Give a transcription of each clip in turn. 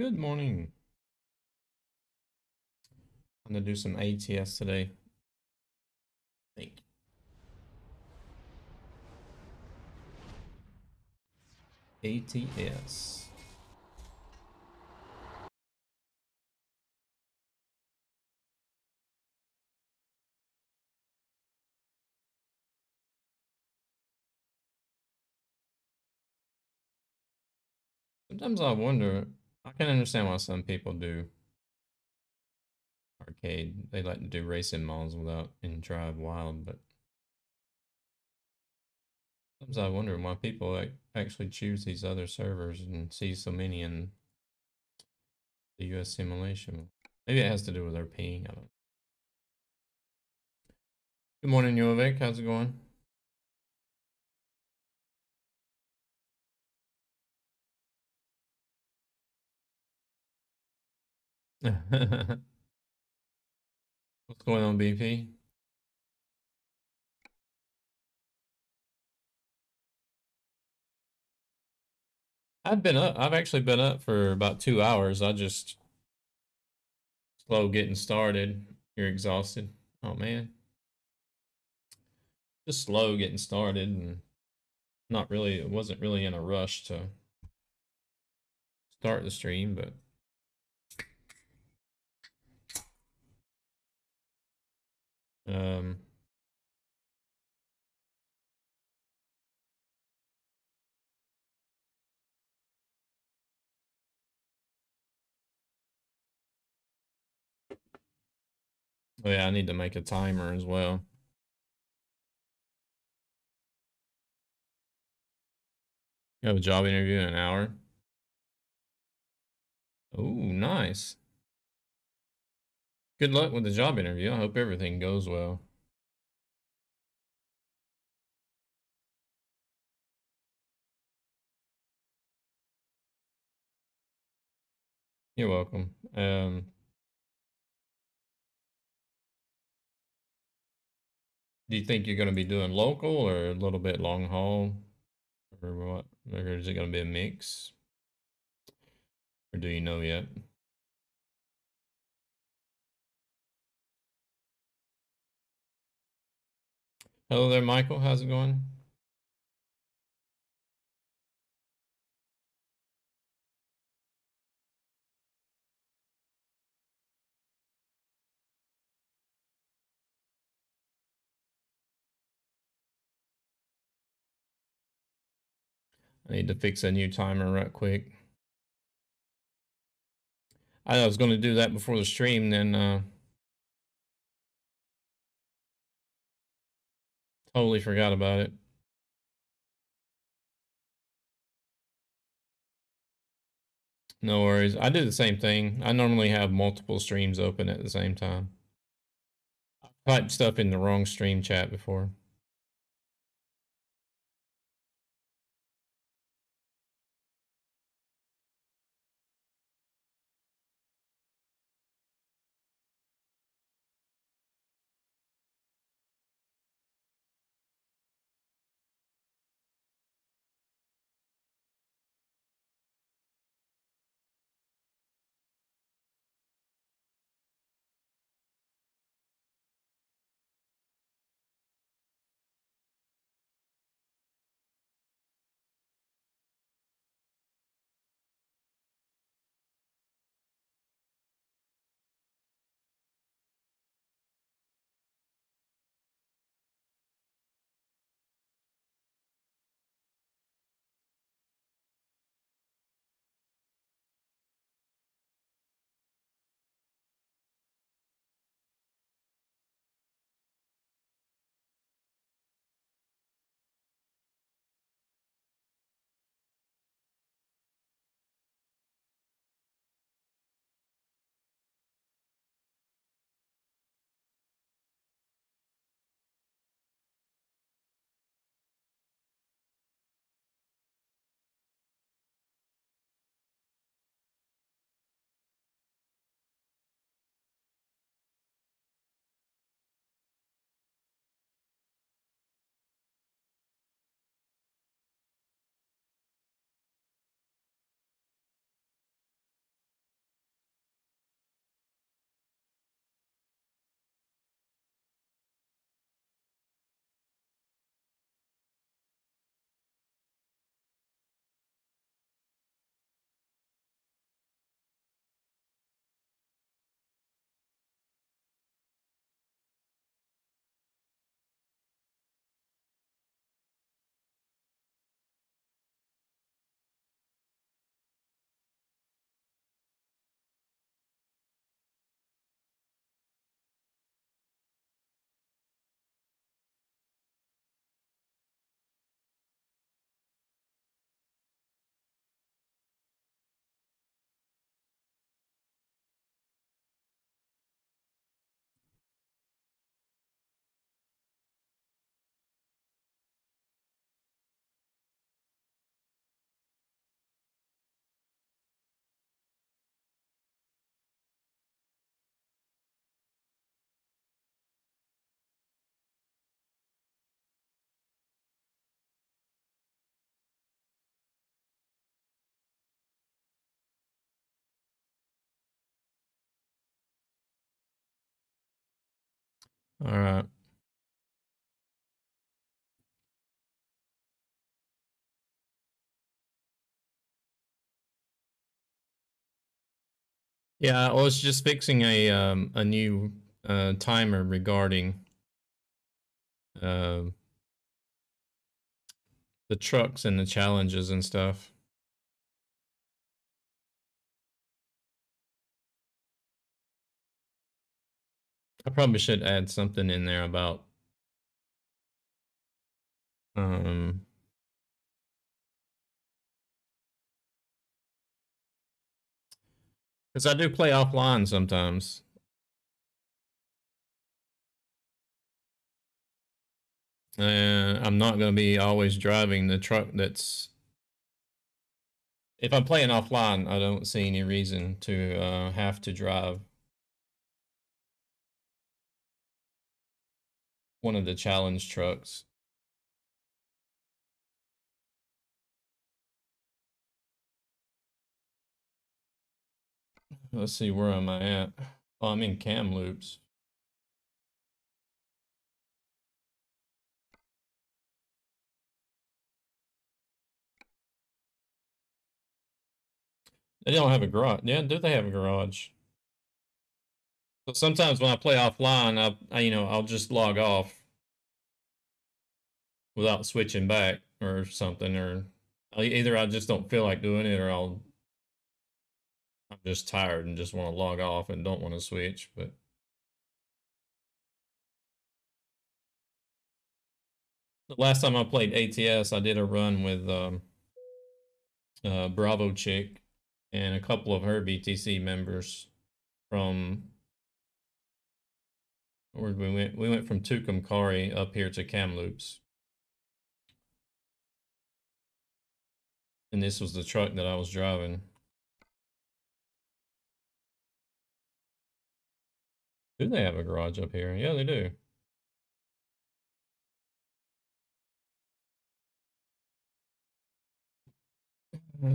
Good morning. I'm gonna do some ATS today. Thank you. ATS. Sometimes I wonder, I can understand why some people do arcade. They like to do racing mods without and drive wild, but sometimes I wonder why people actually choose these other servers and see so many in the US simulation. Maybe it has to do with their ping. I don't know. Good morning, Jovik. How's it going? What's going on, BP? I've been up. I've actually been up for about 2 hours. I just slow getting started. You're exhausted. Oh man. Just slow getting started and not really, it wasn't really in a rush to start the stream, but um oh yeah, I need to make a timer as well. You have a job interview in an hour. Oh, nice. Good luck with the job interview. I hope everything goes well. You're welcome. Do you think you're going to be doing local or a little bit long haul or what? Or is it going to be a mix? Or do you know yet? Hello there, Michael. How's it going? I need to fix a new timer right quick. I was going to do that before the stream, then totally forgot about it. No worries. I do the same thing. I normally have multiple streams open at the same time. I typed stuff in the wrong stream chat before. All right. Yeah, I was just fixing a new timer regarding uh, the trucks and the challenges and stuff. I probably should add something in there about um because I do play offline sometimes. And I'm not going to be always driving the truck that's. If I'm playing offline, I don't see any reason to have to drive one of the challenge trucks. Let's see, where am I at? Oh, I'm in Kamloops. They don't have a garage. Yeah, do they have a garage? So sometimes when I play offline, I'll just log off without switching back or something, or either I just don't feel like doing it, or I'm just tired and just want to log off and don't want to switch. But the last time I played ATS, I did a run with Bravo Chick and a couple of her BTC members from where we went. We went from Tucumcari up here to Kamloops, and this was the truck that I was driving. Do they have a garage up here? Yeah, they do.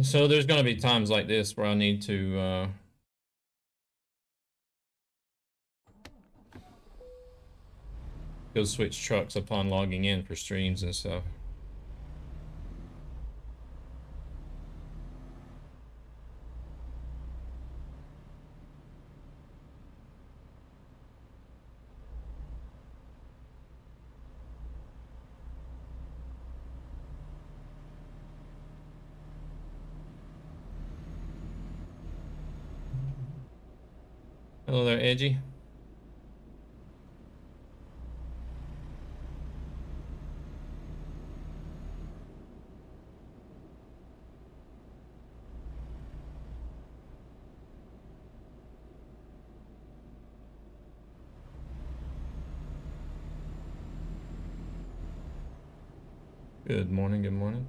So there's going to be times like this where I need to go switch trucks upon logging in for streams and stuff. Hello there, Edgy. Good morning, good morning.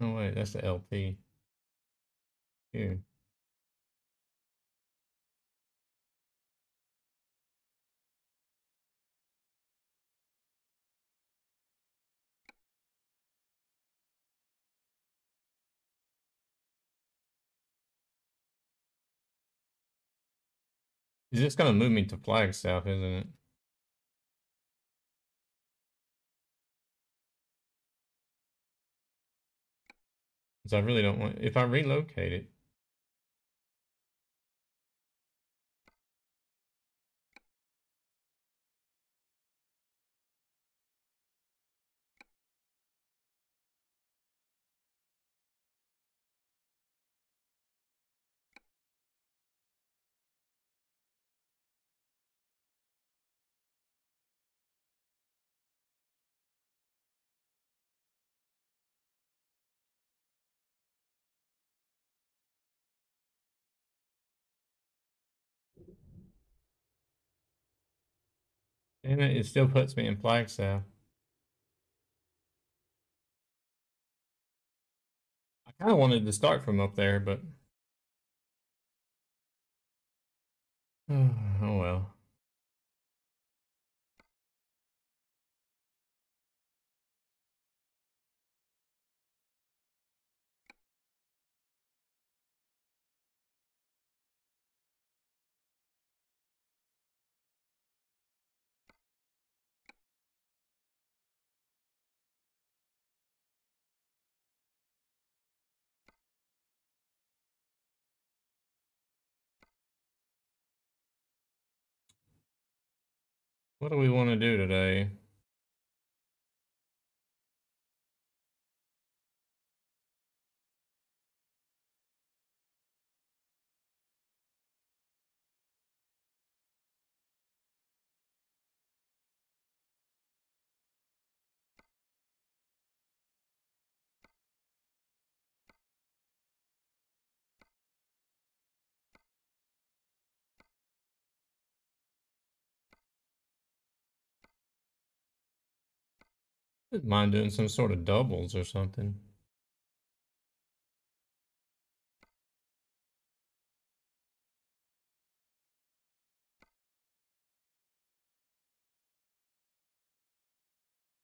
Oh wait, that's the LP. Here. Is this gonna move me to Flagstaff, isn't it? Because I really don't want. If I relocate it, And it still puts me in Flagstaff. I kind of wanted to start from up there, but oh well. What do we want to do today? I wouldn't mind doing some sort of doubles or something.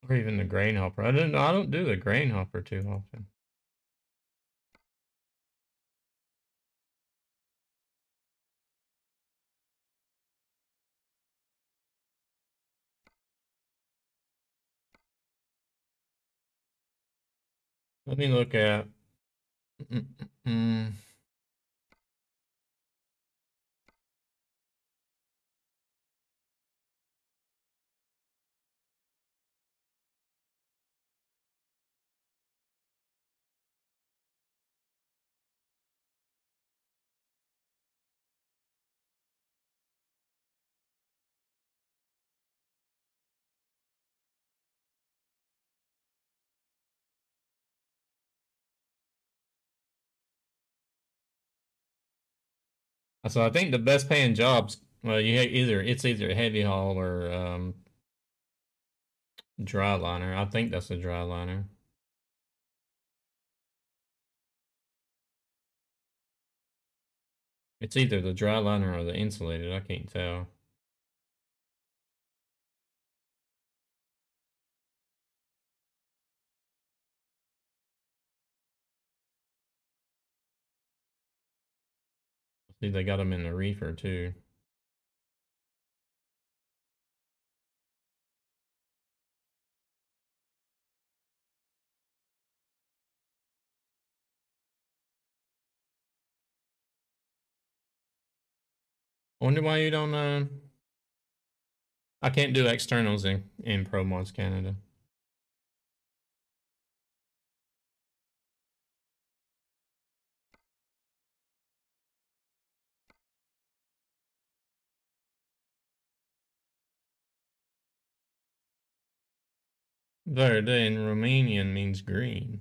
Or even the grain hopper. I don't do the grain hopper too often. Let me look at So I think the best paying jobs, well, it's either heavy haul or dry liner. I think that's a dry liner. It's either the dry liner or the insulated. I can't tell. See, they got them in the reefer too. Wonder why you don't. I can't do externals in Pro Mods Canada. Verde in Romanian means green.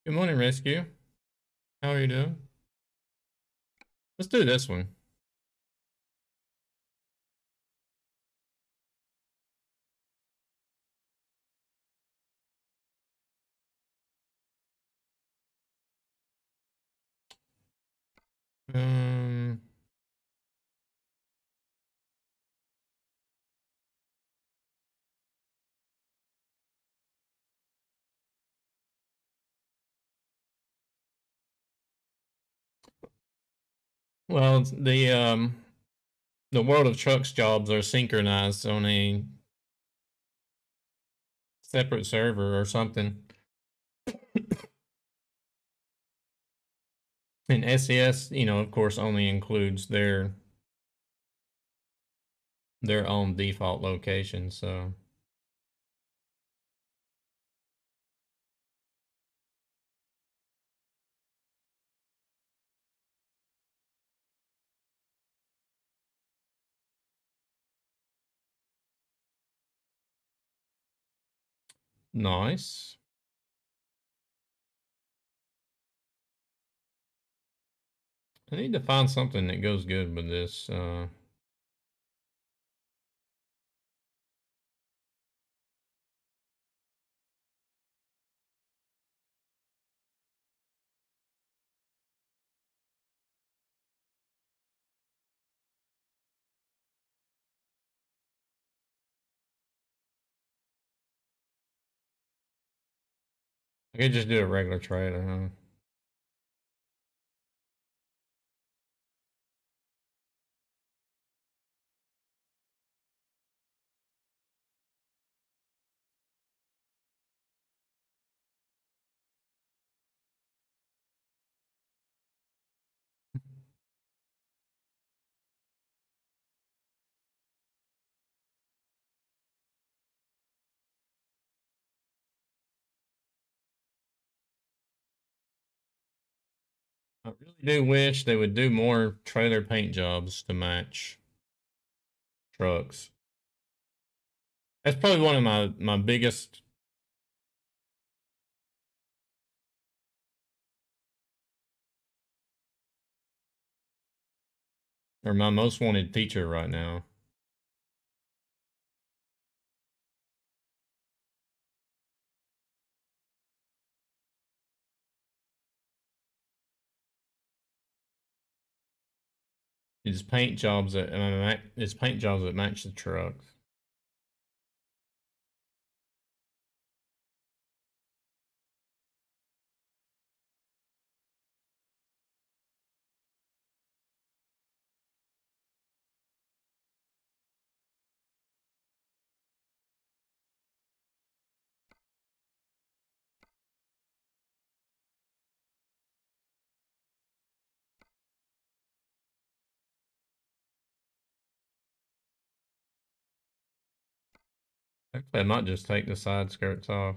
Good morning, Rescue. How are you doing? Let's do this one. Um, well, the World of Trucks jobs are synchronized on a separate server or something. And SES, of course, only includes their own default location. So Nice. I need to find something that goes good with this. I could just do a regular trailer, huh? I really do wish they would do more trailer paint jobs to match trucks. That's probably one of my biggest. Or my most wanted feature right now. Is paint jobs it's paint jobs that match the truck. Actually, I might just take the side skirts off.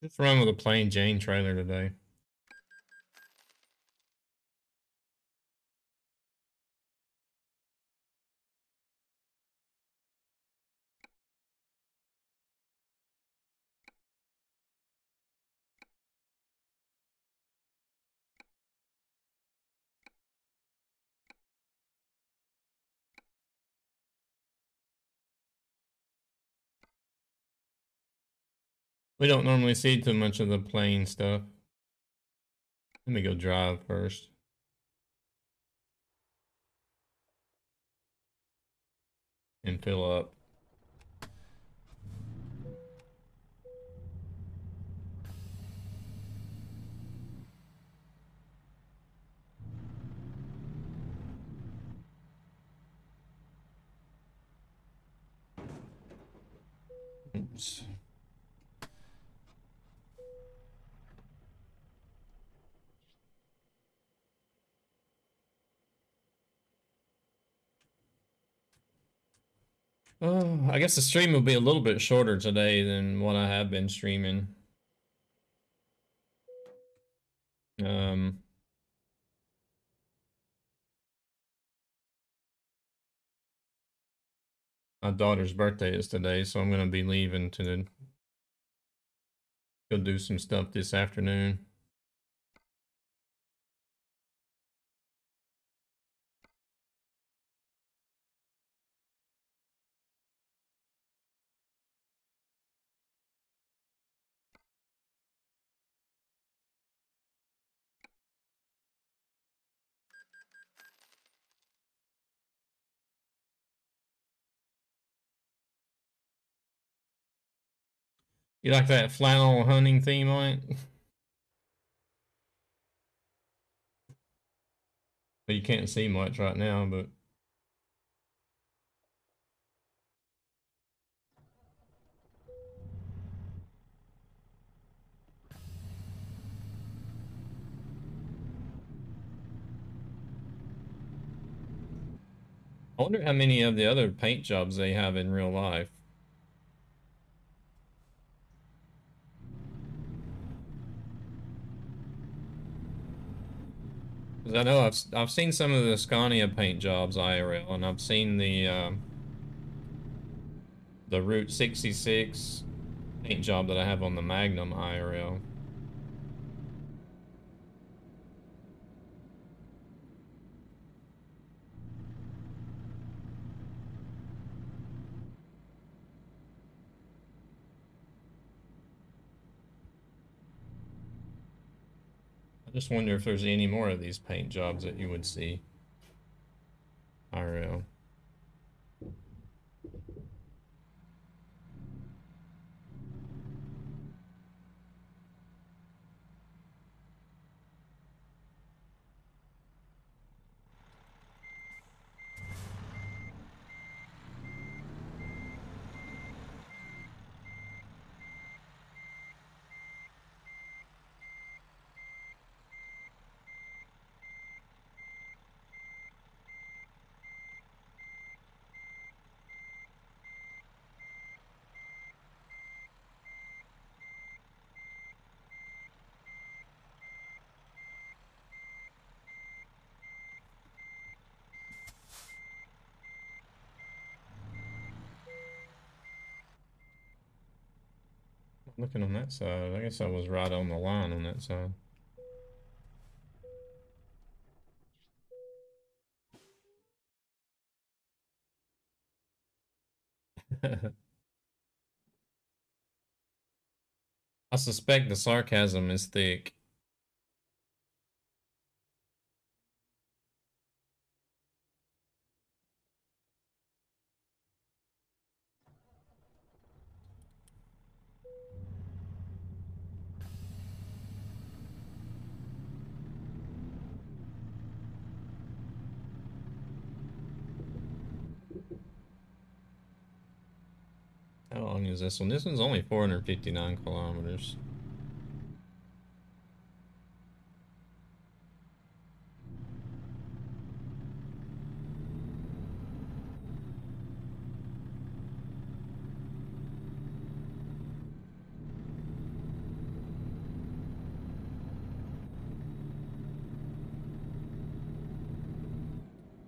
Just run with a plain Jane trailer today. We don't normally see too much of the plain stuff. Let me go drive first and fill up. Oops. I guess the stream will be a little bit shorter today than what I have been streaming. Um, my daughter's birthday is today, so I'm gonna be leaving to go do some stuff this afternoon. You like that flannel hunting theme on it? But you can't see much right now, but I wonder how many of the other paint jobs they have in real life. 'Cause I know I've seen some of the Scania paint jobs IRL, and I've seen the Route 66 paint job that I have on the Magnum IRL. I just wonder if there's any more of these paint jobs that you would see IRL. Looking on that side, I guess I was right on the line on that side. I suspect the sarcasm is thick. How long is this one? This one's only 459 kilometers.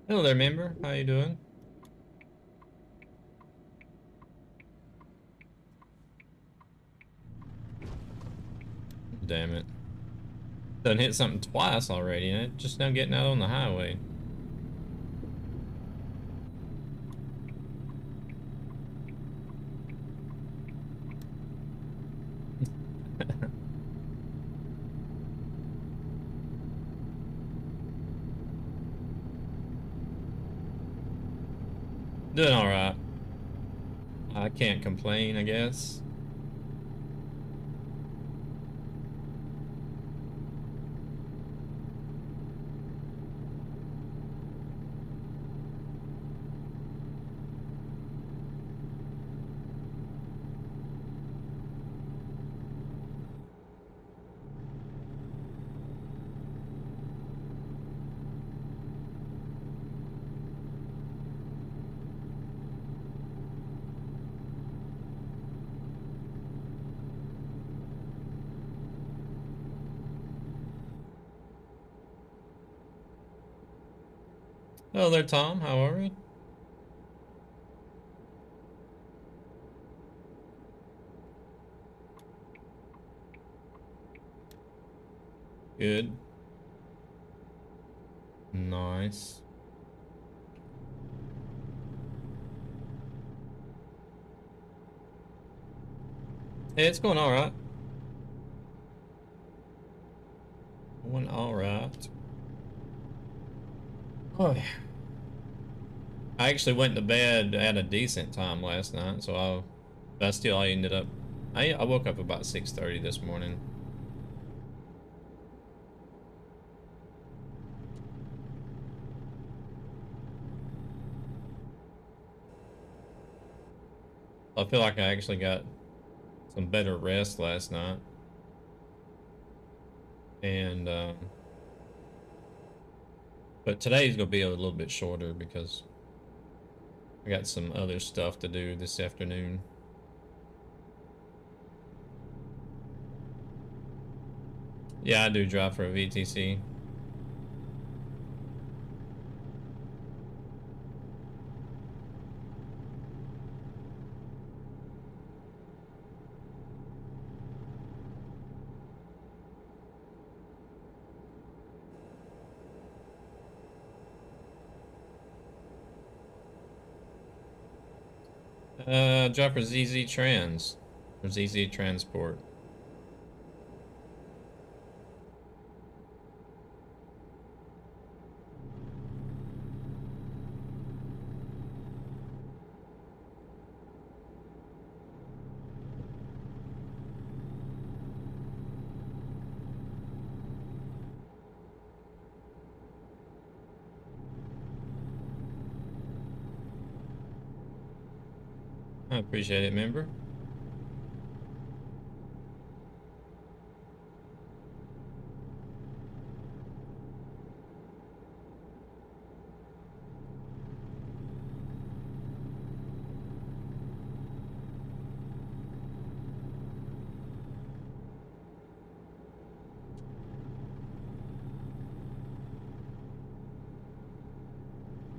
Hello there, member. How you doing? Damn it. Done hit something twice already, and it just now getting out on the highway. Doing alright. I can't complain, I guess. Hello there, Tom. How are we? Good. Nice. Hey, it's going alright. Going alright. Oh, I actually went to bed at a decent time last night, so I ended up. I woke up about 6:30 this morning. I feel like I actually got some better rest last night, and but today's gonna be a little bit shorter because I got some other stuff to do this afternoon. Yeah, I do drive for a VTC. Drop for ZZ Trans. Or ZZ Transport. I appreciate it, member.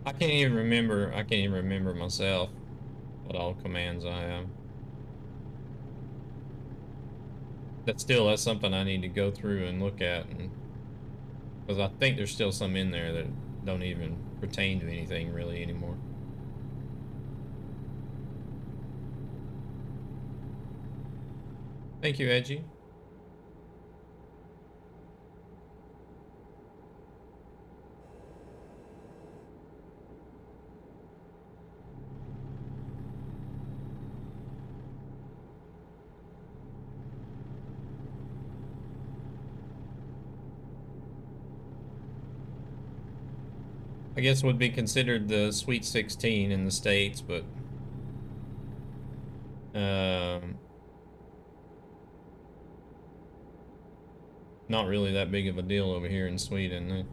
I can't even remember myself what all commands I have. That's something I need to go through and look at, and because I think there's still some in there that don't even pertain to anything really anymore. Thank you, Edgy. I guess would be considered the Sweet 16 in the States, but not really that big of a deal over here in Sweden.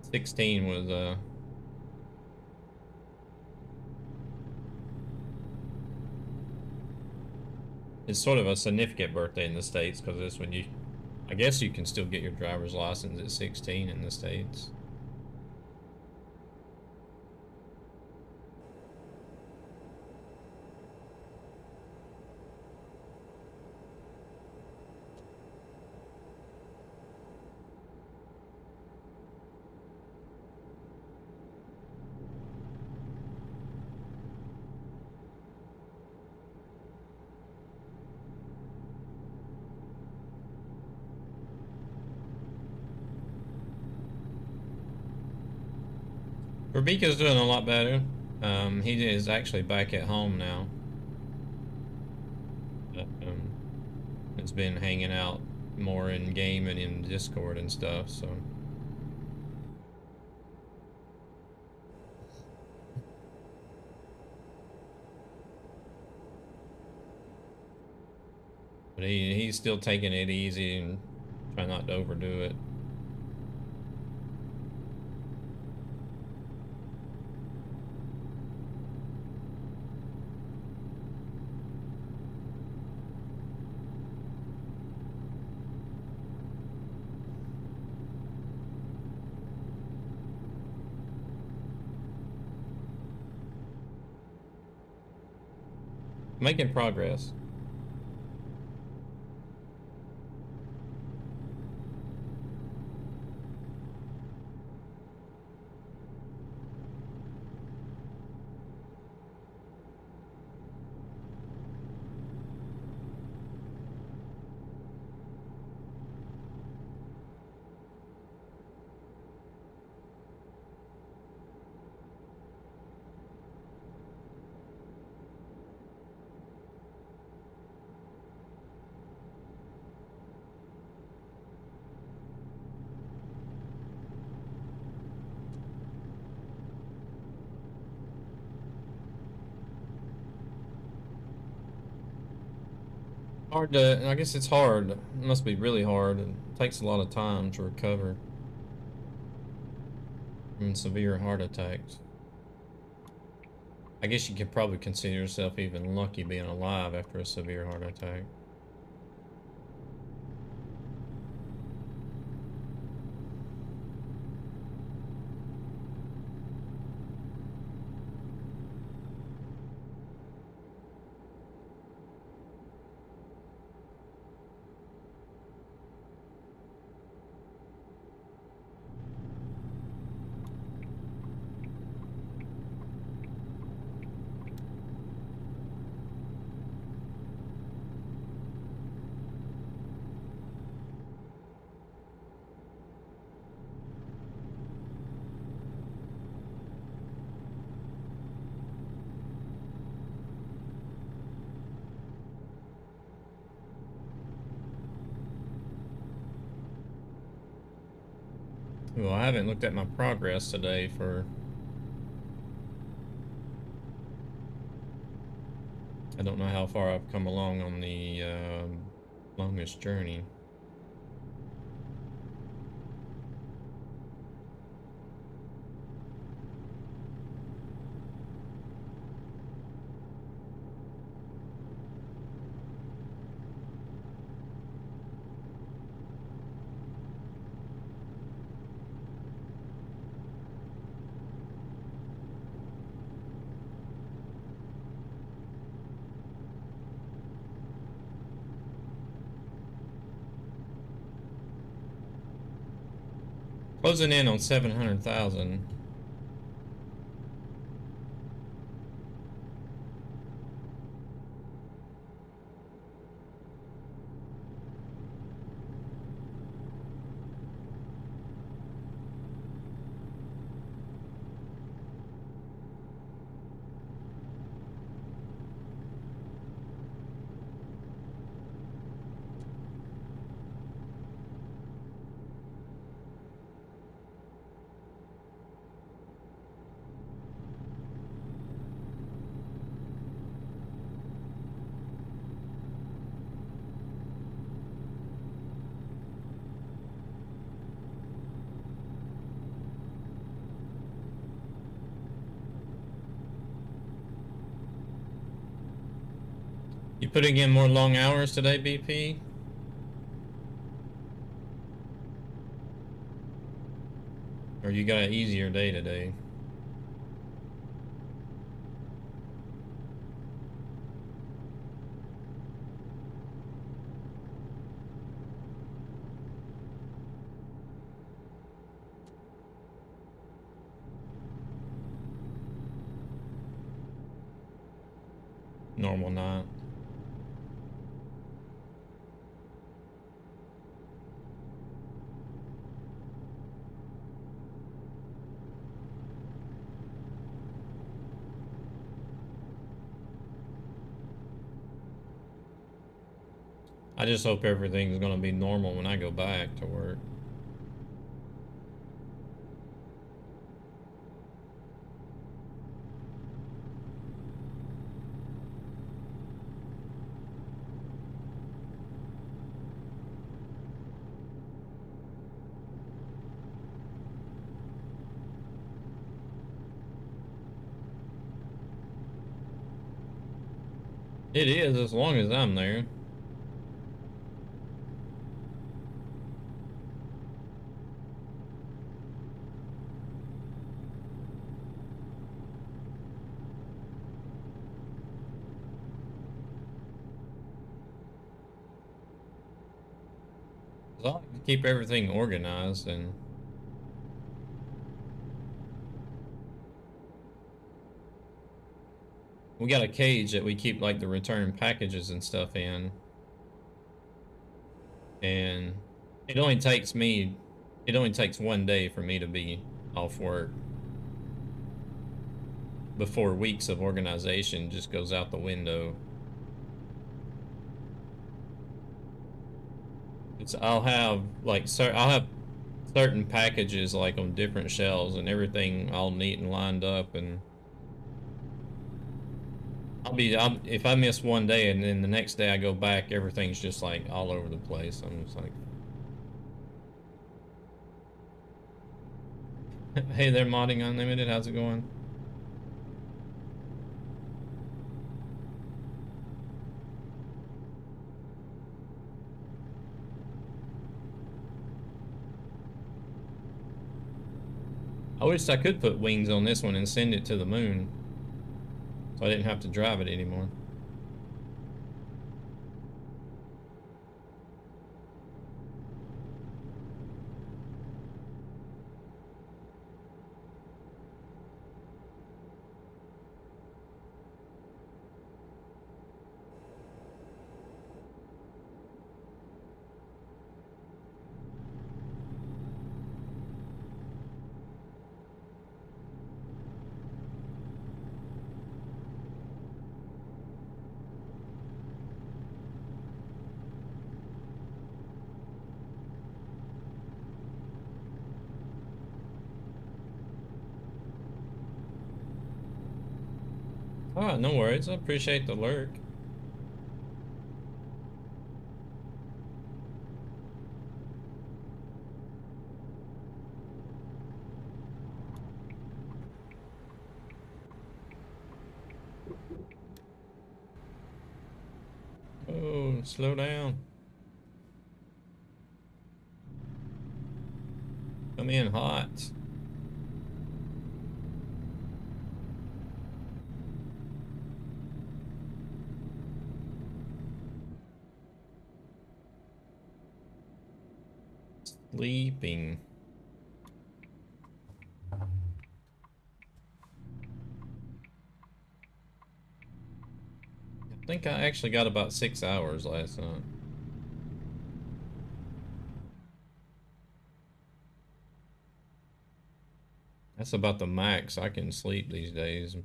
16 was it's sort of a significant birthday in the States because it's when you, I guess you can still get your driver's license at 16 in the States. Rebecca's doing a lot better. He is actually back at home now. It's been hanging out more in game and in Discord and stuff, so. But he's still taking it easy and trying not to overdo it. Making progress. Hard to, I guess it's hard. It must be really hard. It takes a lot of time to recover from severe heart attacks. I guess you could probably consider yourself even lucky being alive after a severe heart attack. Well, I haven't looked at my progress today for... I don't know how far I've come along on the longest journey. Closing in on 700,000. You putting in more long hours today, BP? Or you got an easier day today? Normal night. I just hope everything's gonna be normal when I go back to work. It is, as long as I'm there. As long as I keep everything organized and... We got a cage that we keep like the return packages and stuff in. And it only takes one day for me to be off work before weeks of organization just goes out the window. I'll have certain packages like on different shelves and everything all neat and lined up, and if I miss one day and then the next day I go back, everything's just like all over the place. I'm just like, hey there, Modding Unlimited, how's it going? I wish I could put wings on this one and send it to the moon, so I didn't have to drive it anymore. Alright, no worries. I appreciate the lurk. Oh, slow down. Come in hot. Sleeping. I think I actually got about 6 hours last night. That's about the max I can sleep these days.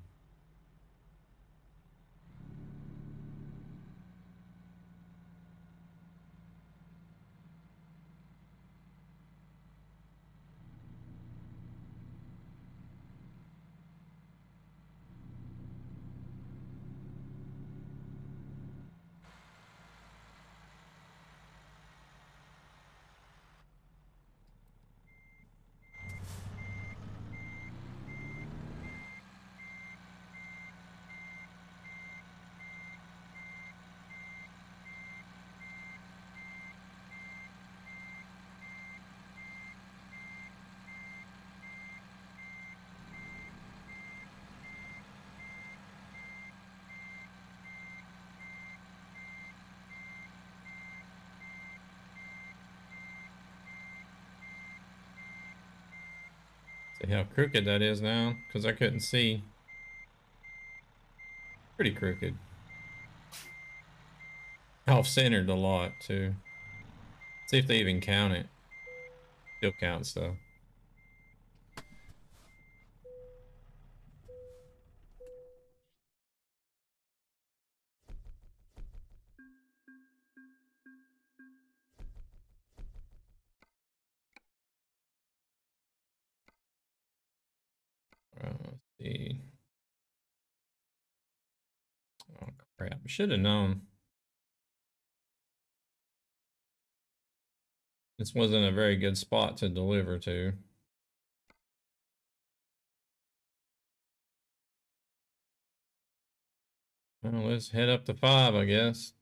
See how crooked that is now, because I couldn't see. Pretty crooked. Off-centered a lot, too. See if they even count it. Still counts, though. Let's see. Oh, crap. Should have known. This wasn't a very good spot to deliver to. Well, let's head up to 5, I guess.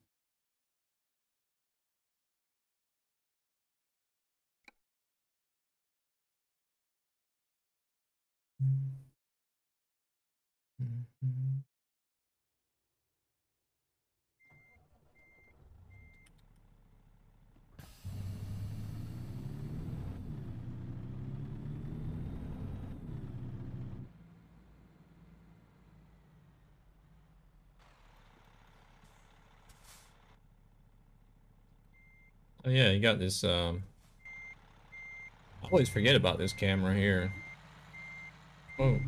Oh yeah, you got this, I always forget about this camera here. Oh.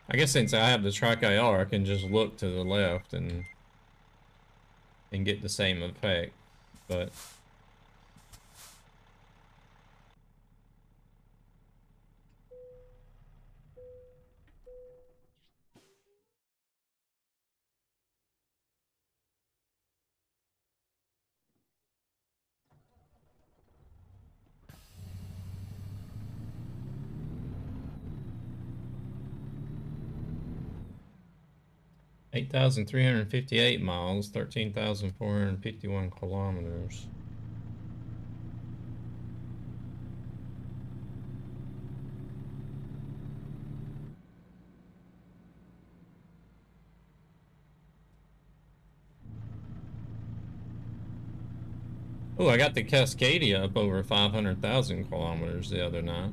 I guess since I have the TrackIR, I can just look to the left and get the same effect, but 8,358 miles, 13,451 kilometers. Oh, I got the Cascadia up over 500,000 kilometers the other night.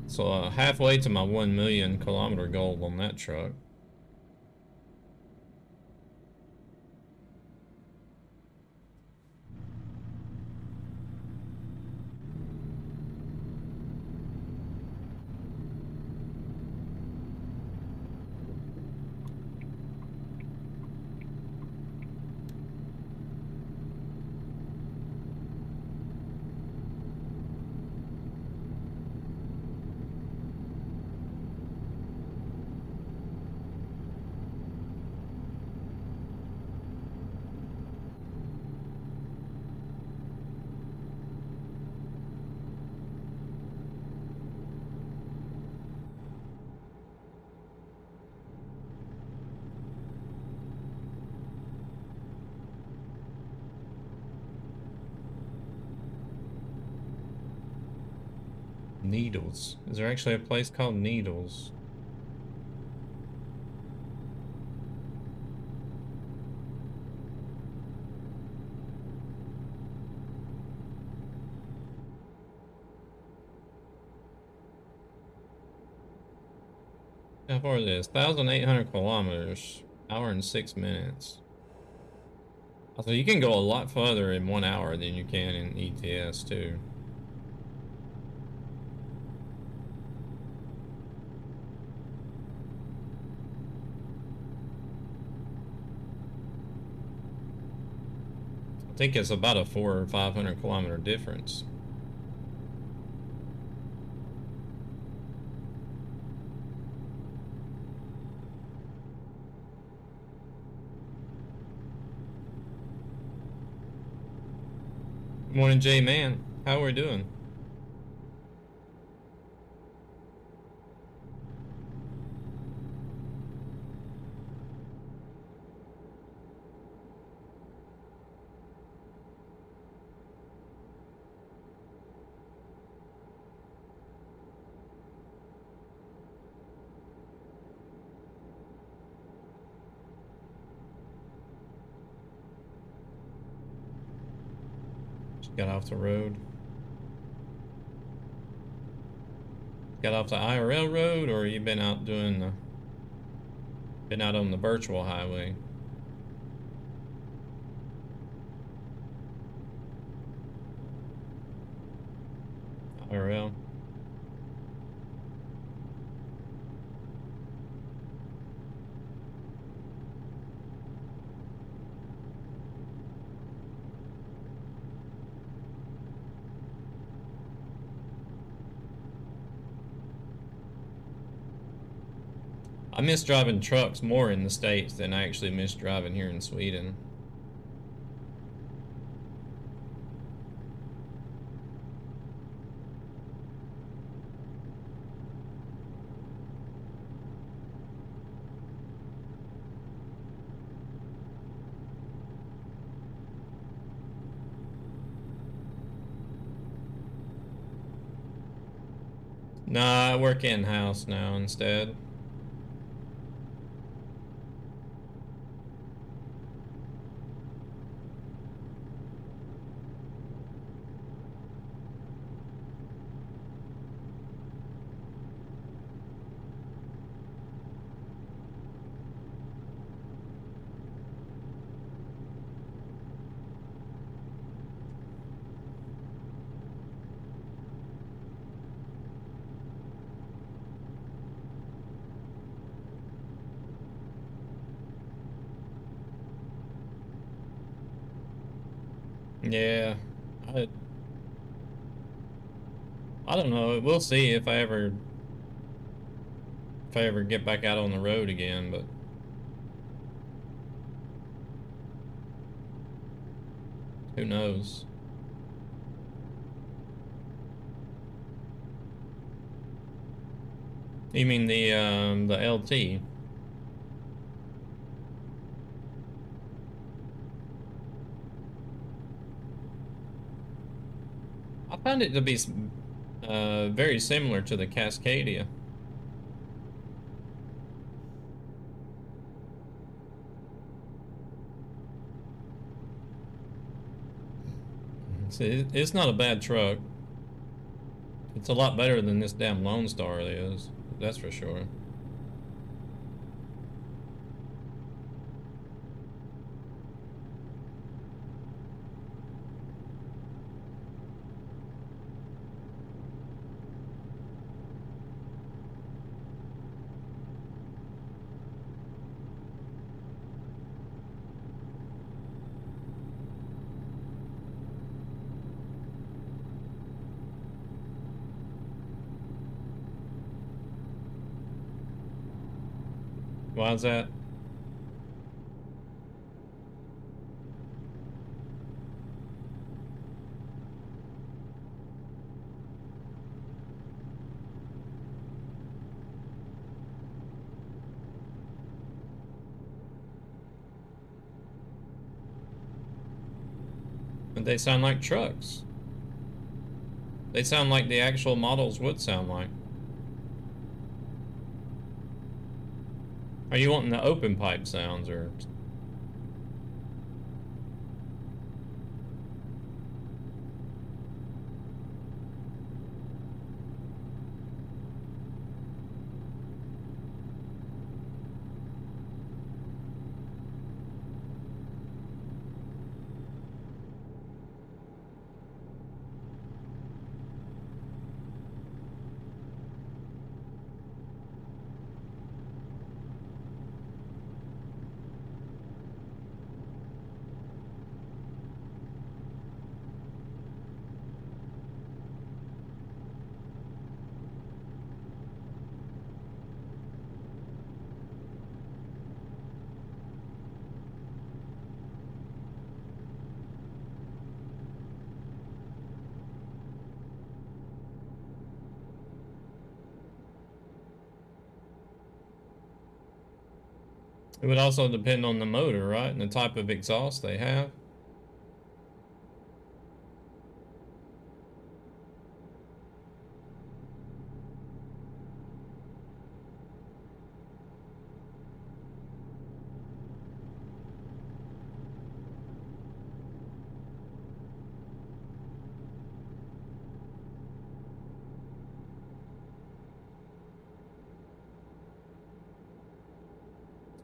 So halfway to my 1 million kilometer goal on that truck. Needles. Is there actually a place called Needles? How far is this? 1,800 kilometers. Hour and 6 minutes. So you can go a lot further in 1 hour than you can in ETS too. I think it's about a 400 or 500 kilometer difference. Good morning, J Man. How are we doing? Just got off the road. Got off the IRL road, or you been out doing the been out on the virtual highway? IRL. I miss driving trucks more in the States than I actually miss driving here in Sweden. Nah, I work in-house now instead. Yeah, I, I don't know. We'll see if I ever get back out on the road again, but who knows? You mean the LT? I found it to be very similar to the Cascadia. It's not a bad truck. It's a lot better than this damn Lone Star is. That's for sure. Why is that? They sound like trucks. They sound like the actual models would sound like. Are you wanting the open pipe sounds or? It would also depend on the motor, right? And the type of exhaust they have.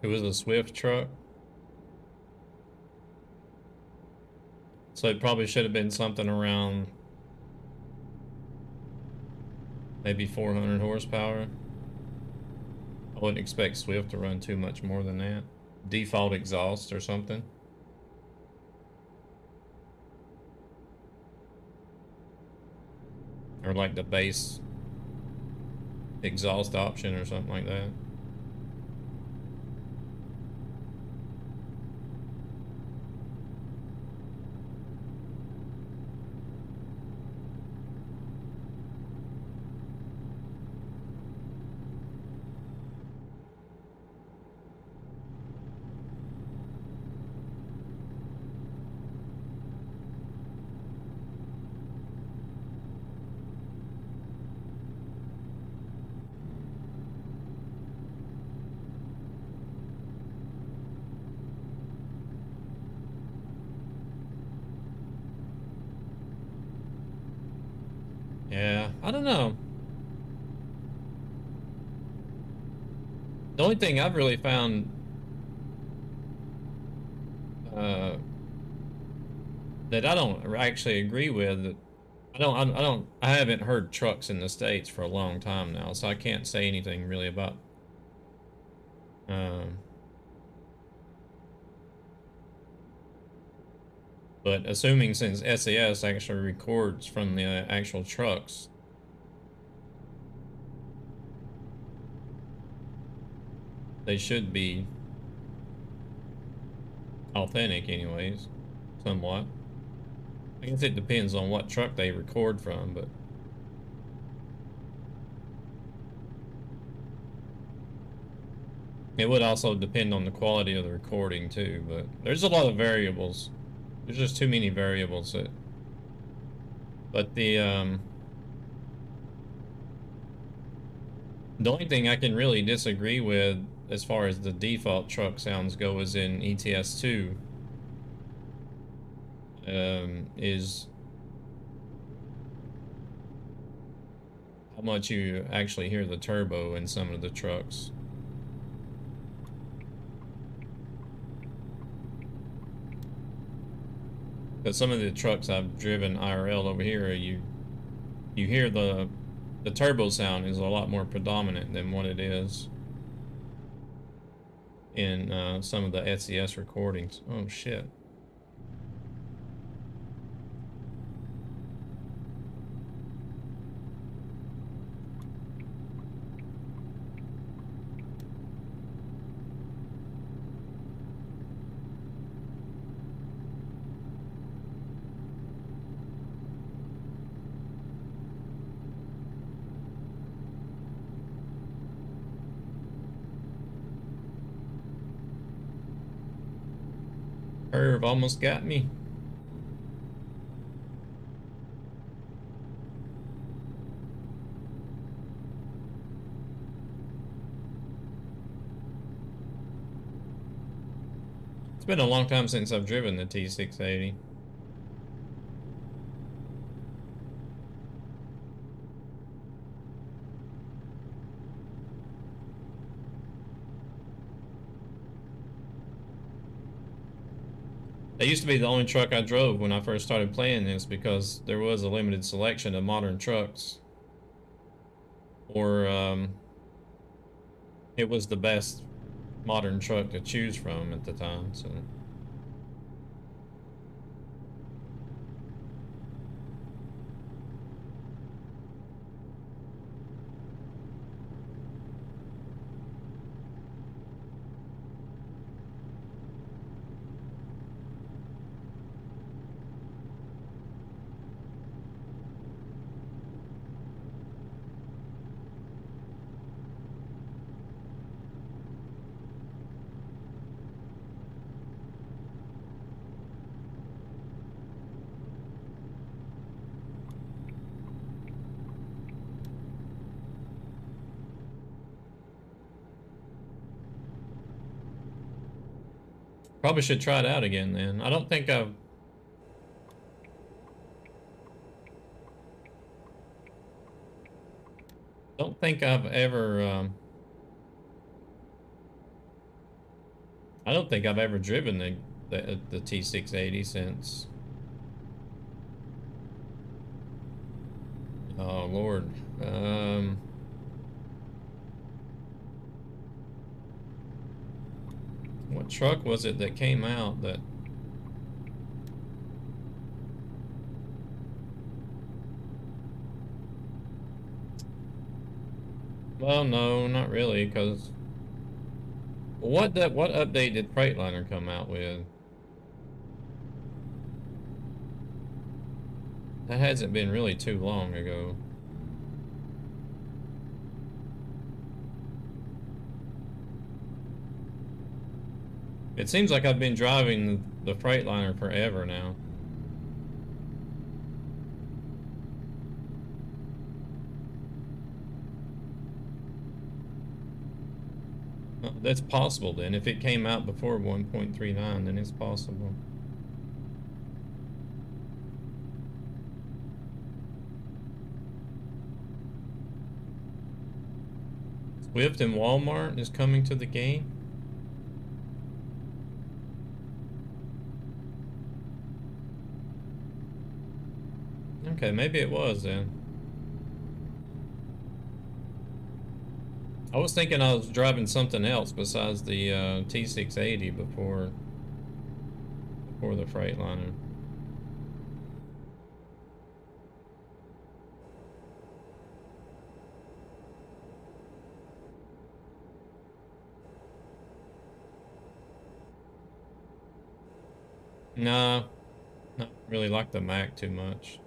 It was a Swift truck. So it probably should have been something around maybe 400 horsepower. I wouldn't expect Swift to run too much more than that. Default exhaust or something. Or like the base exhaust option or something like that. Yeah, I don't know. The only thing I've really found that I don't actually agree with, I haven't heard trucks in the States for a long time now, so I can't say anything really about but assuming since SES actually records from the actual trucks, they should be authentic anyways, somewhat. I guess it depends on what truck they record from, but it would also depend on the quality of the recording too, but there's a lot of variables. There's just too many variables that, but the only thing I can really disagree with as far as the default truck sounds go is in ETS2 is how much you actually hear the turbo in some of the trucks. But some of the trucks I've driven IRL over here, you hear the turbo sound is a lot more predominant than what it is in some of the SES recordings. Oh shit. Curve almost got me. been a long time since I've driven the T680. That used to be the only truck I drove when I first started playing this because there was a limited selection of modern trucks. Or it was the best modern truck to choose from at the time, so. Probably should try it out again then. I don't think I've ever I don't think I've ever driven the T680 since. Oh Lord. What truck was it that came out that? Well, no, not really, because what update did Freightliner come out with? That hasn't been really too long ago. It seems like I've been driving the Freightliner forever now. That's possible then. If it came out before 1.39, then it's possible. Swift and Walmart is coming to the game. Okay, maybe it was then. I was thinking I was driving something else besides the T680 before the Freightliner. Nah, not really like the Mac too much.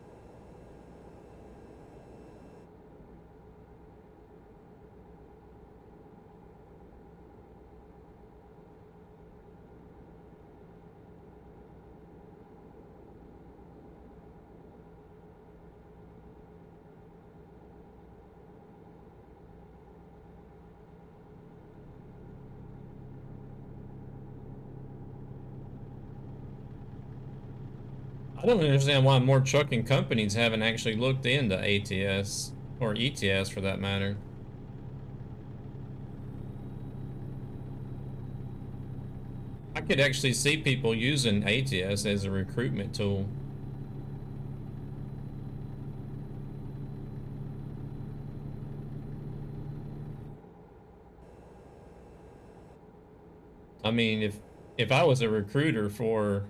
I don't understand why more trucking companies haven't actually looked into ATS or ETS for that matter. I could actually see people using ATS as a recruitment tool. I mean, if I was a recruiter for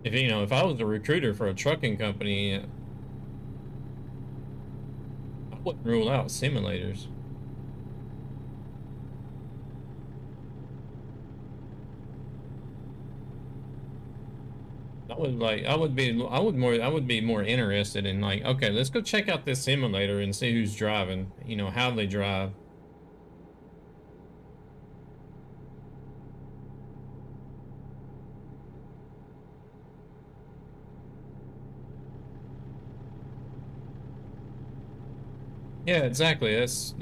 if I was a recruiter for a trucking company, I wouldn't rule out simulators. I would be more interested in like, okay, let's go check out this simulator and see who's driving, how they drive. Yeah, exactly. That's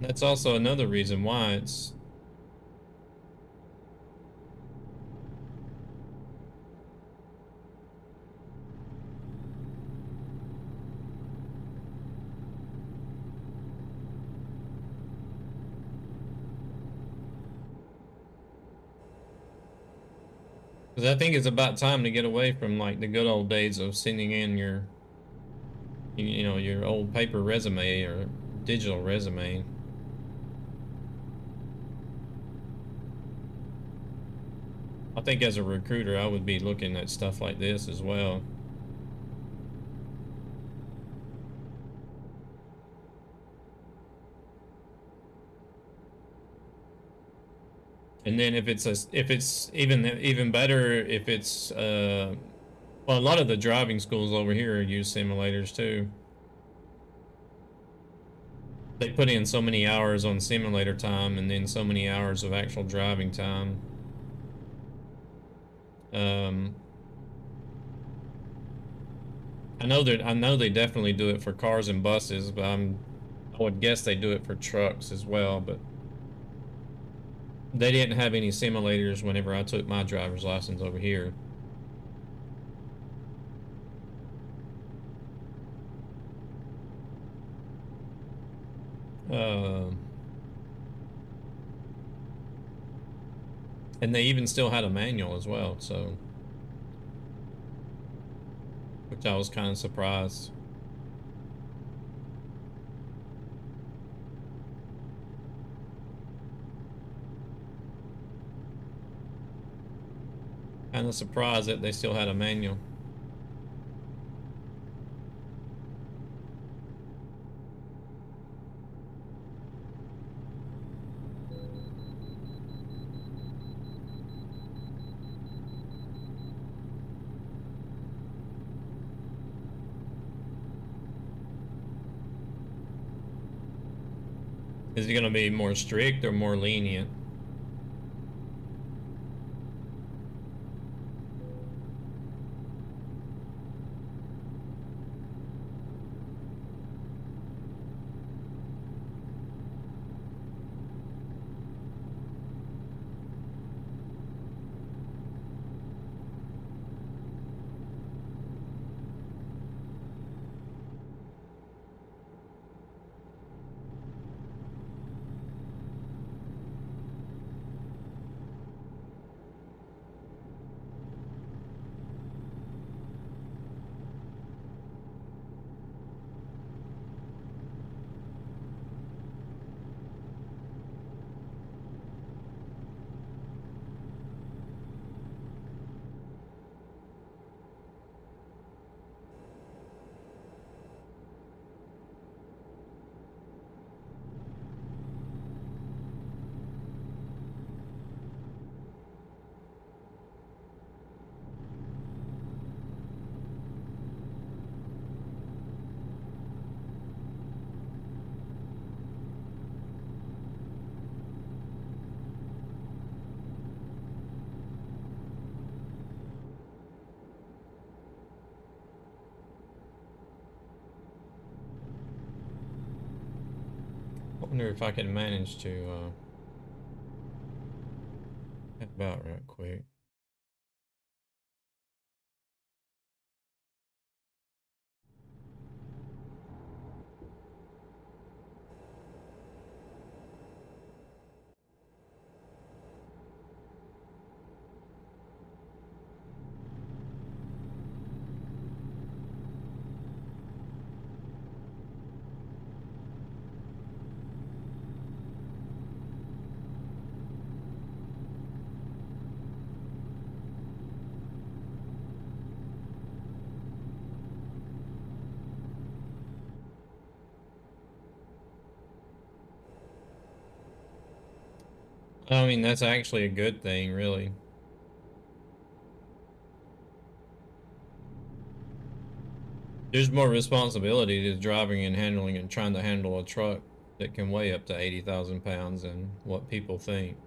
That's also another reason why it's. Because I think it's about time to get away from like the good old days of sending in your, you know, your old paper resume or digital resume. I think as a recruiter, I would be looking at stuff like this as well. And then if it's even better if it's well, a lot of the driving schools over here use simulators too. They put in so many hours on simulator time and then so many hours of actual driving time. Um, I know they definitely do it for cars and buses, but I would guess they do it for trucks as well, but they didn't have any simulators whenever I took my driver's license over here. And they even still had a manual as well, so which I was kind of surprised. Kind of surprised that they still had a manual. Is it going to be more strict or more lenient? I wonder if I can manage to head about right quick. I mean, that's actually a good thing, really. There's more responsibility to driving and handling and trying to handle a truck that can weigh up to 80,000 pounds than what people think.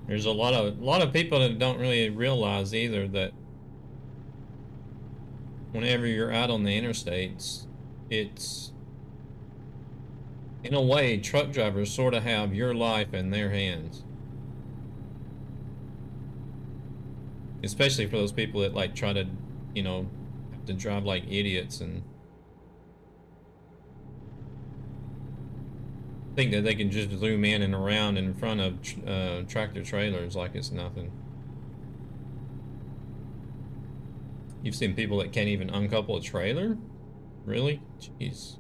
There's a lot of people that don't really realize either that whenever you're out on the interstates, it's in a way truck drivers sort of have your life in their hands. Especially for those people that like try to, you know, have to drive like idiots and think that they can just zoom in and around in front of tractor trailers like it's nothing. You've seen people that can't even uncouple a trailer? Really? Jeez.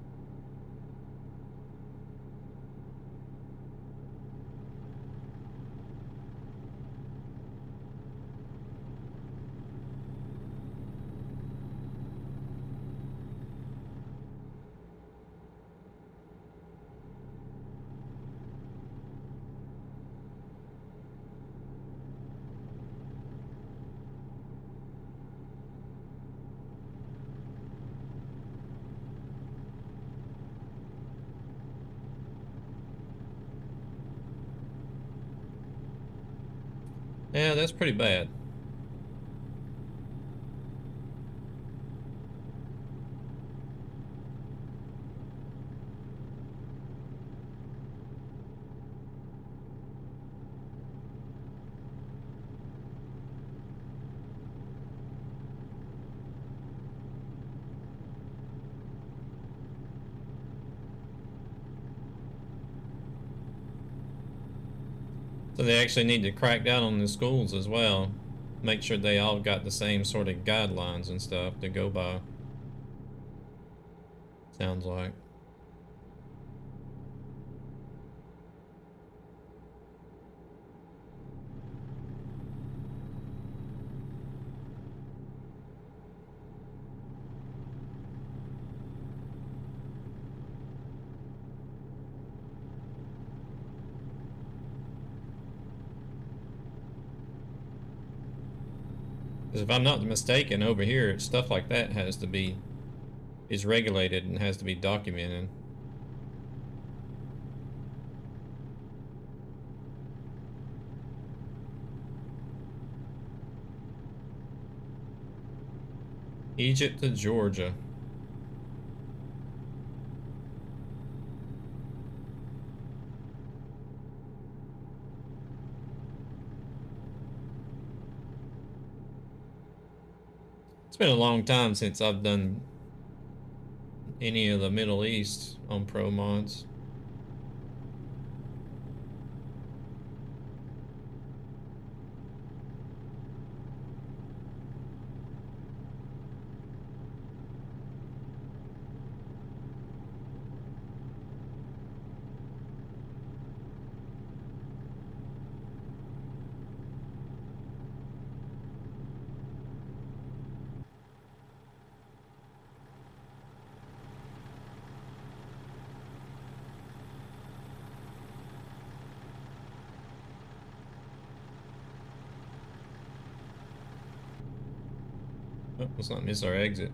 Yeah, that's pretty bad. So they actually need to crack down on the schools as well. Make sure they all got the same sort of guidelines and stuff to go by. Sounds like. Because if I'm not mistaken, over here, stuff like that is regulated and has to be documented. Egypt to Georgia. It's been a long time since I've done any of the Middle East on pro mods. Oh, let's not miss our exit.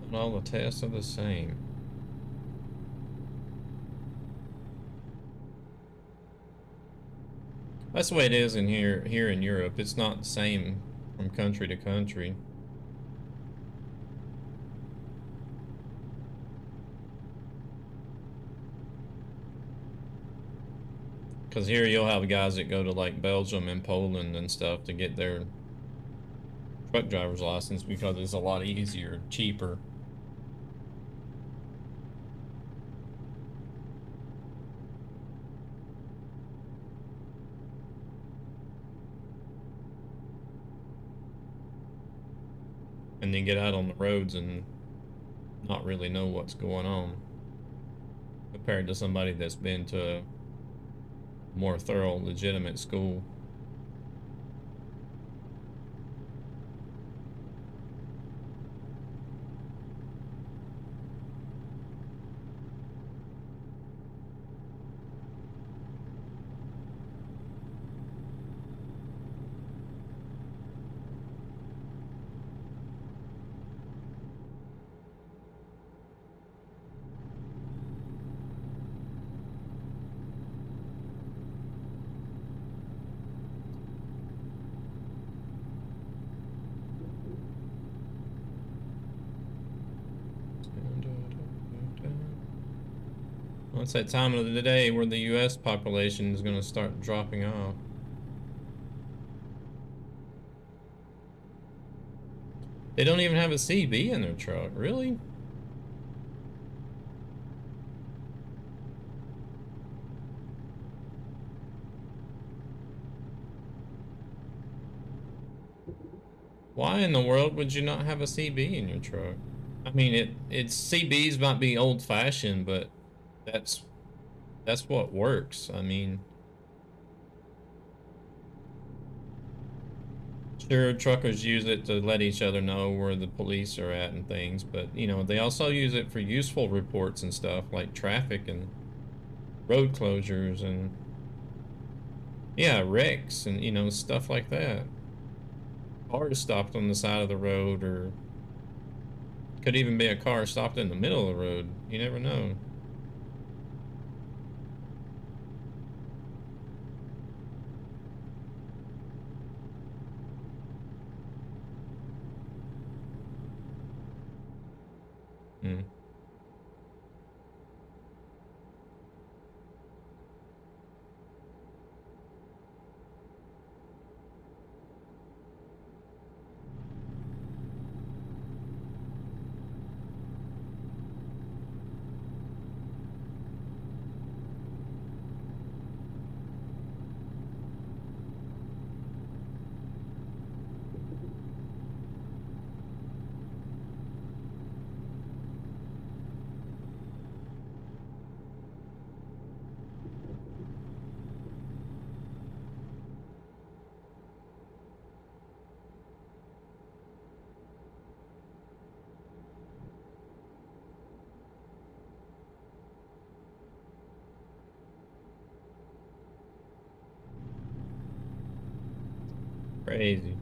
And all the tests are the same. That's the way it is in here in Europe. It's not the same from country to country. Because here you'll have guys that go to like Belgium and Poland and stuff to get their truck driver's license because it's a lot easier, cheaper. And then get out on the roads and not really know what's going on compared to somebody that's been to more thorough, legitimate school. Well, it's that time of the day where the U.S. population is going to start dropping off. They don't even have a CB in their truck, really? Why in the world would you not have a CB in your truck? I mean, it's CBs might be old-fashioned, but that's what works. I mean, sure, truckers use it to let each other know where the police are at and things, but you know, they also use it for useful reports and stuff like traffic and road closures and yeah, wrecks and you know, stuff like that. Cars stopped on the side of the road, or could even be a car stopped in the middle of the road. You never know. Hmm. Crazy.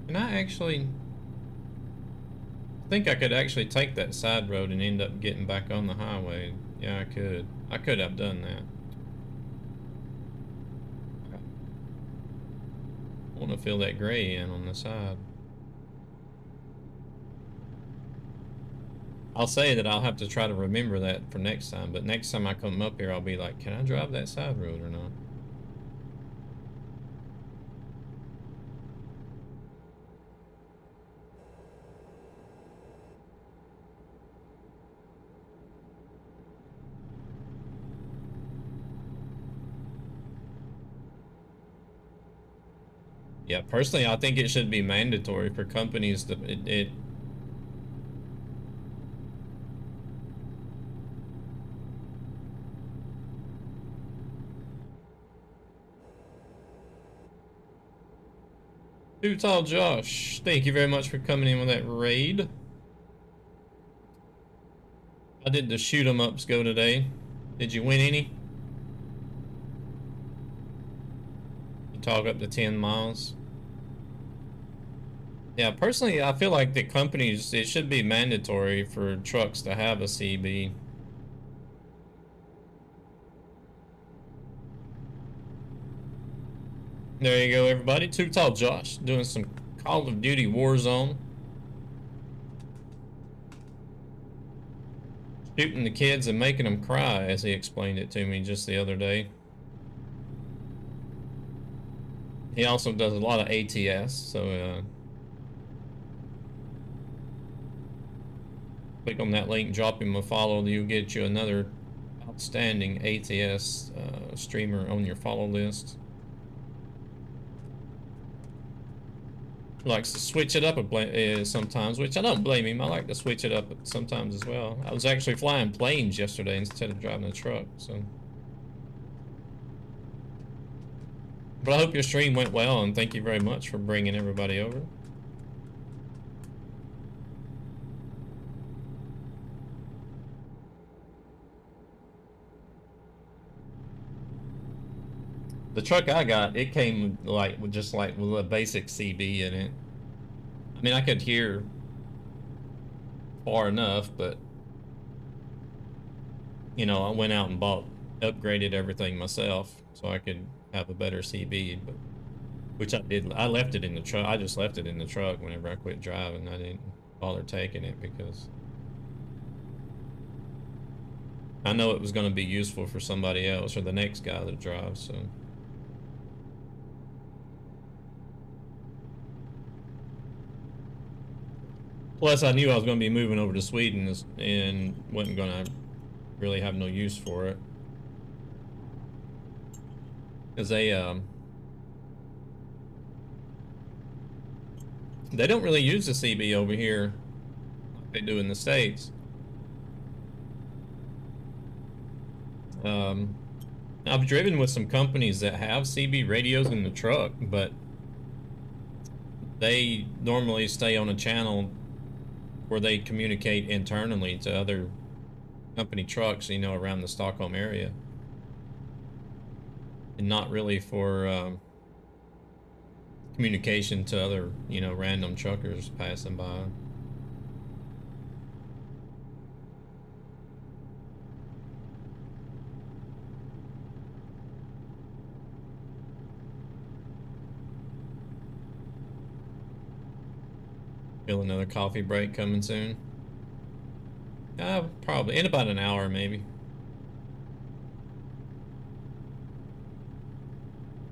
Can I actually think I could actually take that side road and end up getting back on the highway? Yeah, I could. I could have done that. I want to fill that gray in on the side. I'll say that I'll have to try to remember that for next time, but next time I come up here, I'll be like, can I drive that side road or not? Yeah, personally, I think it should be mandatory for companies to it Too Tall Josh, thank you very much for coming in with that raid. I did the shoot 'em ups go today. Did you win any? You talk up to 10 miles. Yeah, personally, I feel like the companies, it should be mandatory for trucks to have a CB. There you go, everybody. Too Tall Josh doing some Call of Duty Warzone. Shooting the kids and making them cry, as he explained it to me just the other day. He also does a lot of ATS, so click on that link, drop him a follow, you'll get you another outstanding ATS streamer on your follow list. Likes to switch it up sometimes, which I don't blame him. I like to switch it up sometimes as well. I was actually flying planes yesterday instead of driving a truck, so But I hope your stream went well, and thank you very much for bringing everybody over. The truck I got, it came like with just like with a basic CB in it. I mean, I could hear far enough, but you know, I went out and upgraded everything myself so I could have a better CB, but which I did. I left it in the truck. I just left it in the truck whenever I quit driving. I didn't bother taking it because I know it was going to be useful for somebody else or the next guy that drives, so. Plus, I knew I was going to be moving over to Sweden and wasn't going to really have no use for it. Because they don't really use the CB over here like they do in the States. I've driven with some companies that have CB radios in the truck, but they normally stay on a channel where they communicate internally to other company trucks, you know, around the Stockholm area. And not really for communication to other, you know, random truckers passing by. Feel another coffee break coming soon. Probably in about an hour, maybe.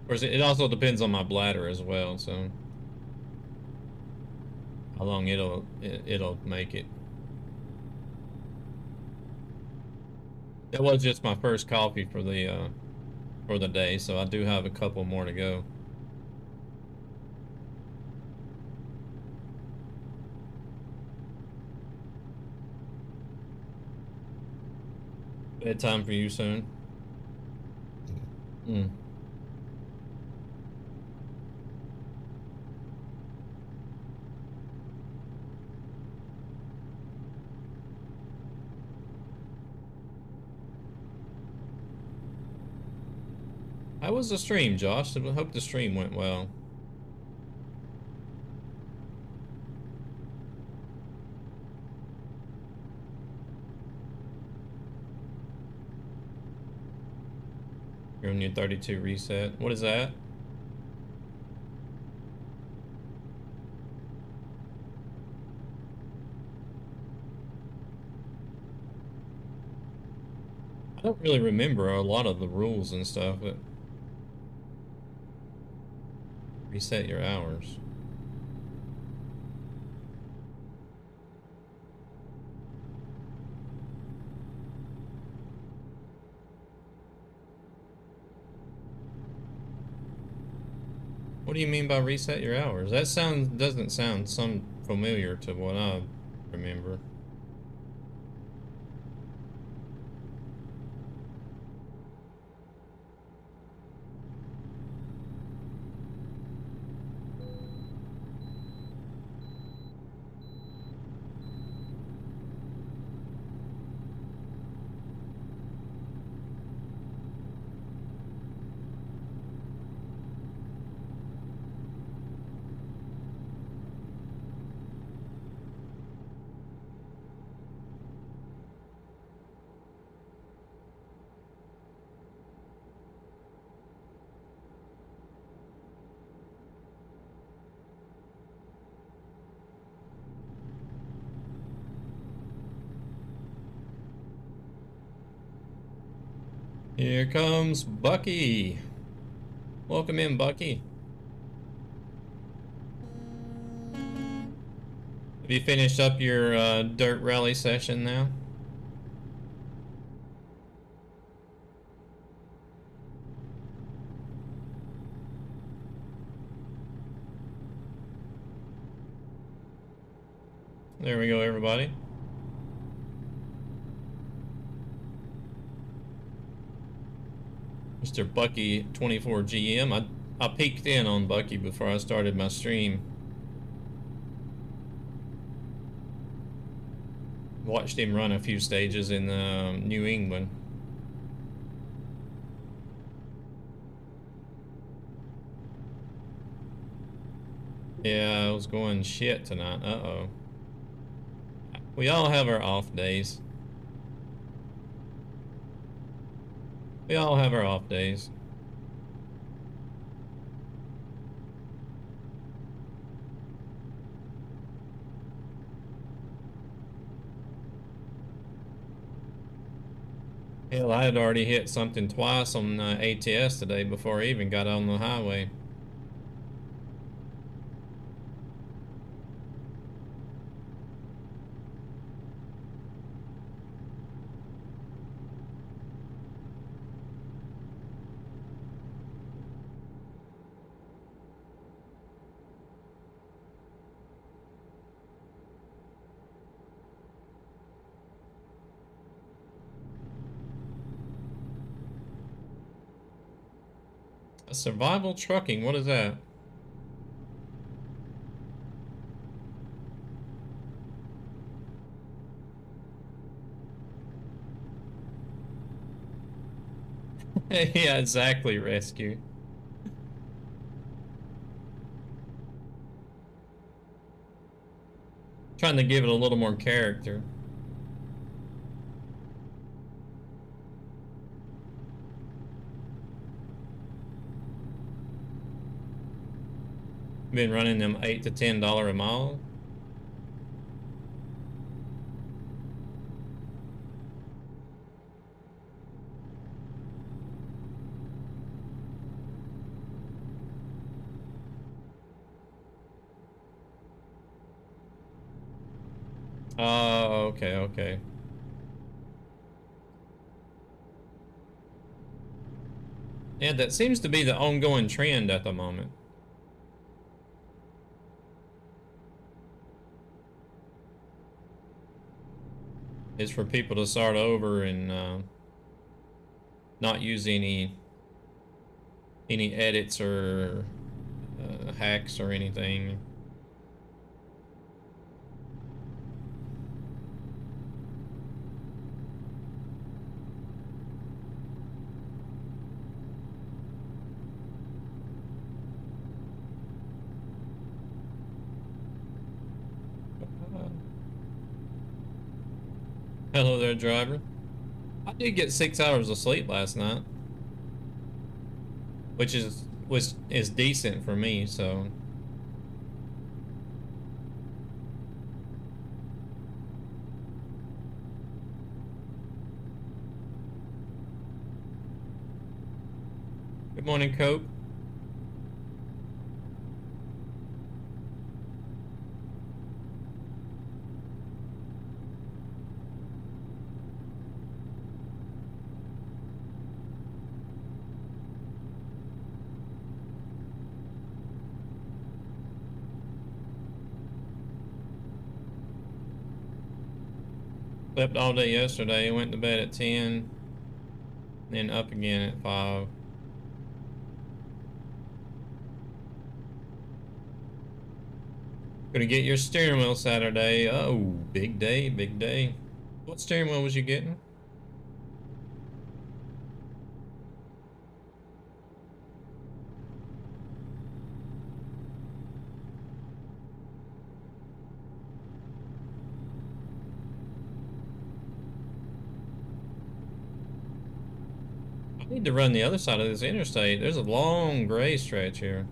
Of course, it also depends on my bladder as well, so how long it'll make it. That was just my first coffee for the day, so I do have a couple more to go. Bedtime for you soon? How was the stream, Josh? I hope the stream went well. You're on your 32 reset. What is that? I don't really remember a lot of the rules and stuff, but reset your hours. What do you mean by reset your hours? That doesn't sound some familiar to what I remember. Here comes Bucky. Welcome in, Bucky. Have you finished up your dirt rally session now? There we go, everybody. Mr. Bucky 24 GM. I peeked in on Bucky before I started my stream. Watched him run a few stages in New England. Yeah, I was going shit tonight. Uh-oh. We all have our off days. We all have our off days. Hell, I had already hit something twice on ATS today before I even got on the highway. Survival trucking, what is that? Yeah, exactly, rescue. Trying to give it a little more character. Been running them $8 to $10 a mile. Oh, okay, okay. Yeah, that seems to be the ongoing trend at the moment. Is for people to start over and not use any edits or hacks or anything. Hello there, driver. I did get 6 hours of sleep last night, which is decent for me. So good morning, Cope. Slept all day yesterday. Went to bed at 10, then up again at 5. Gonna get your steering wheel Saturday. Oh, big day, big day. What steering wheel was you getting? I need to run the other side of this interstate. There's a long gray stretch here.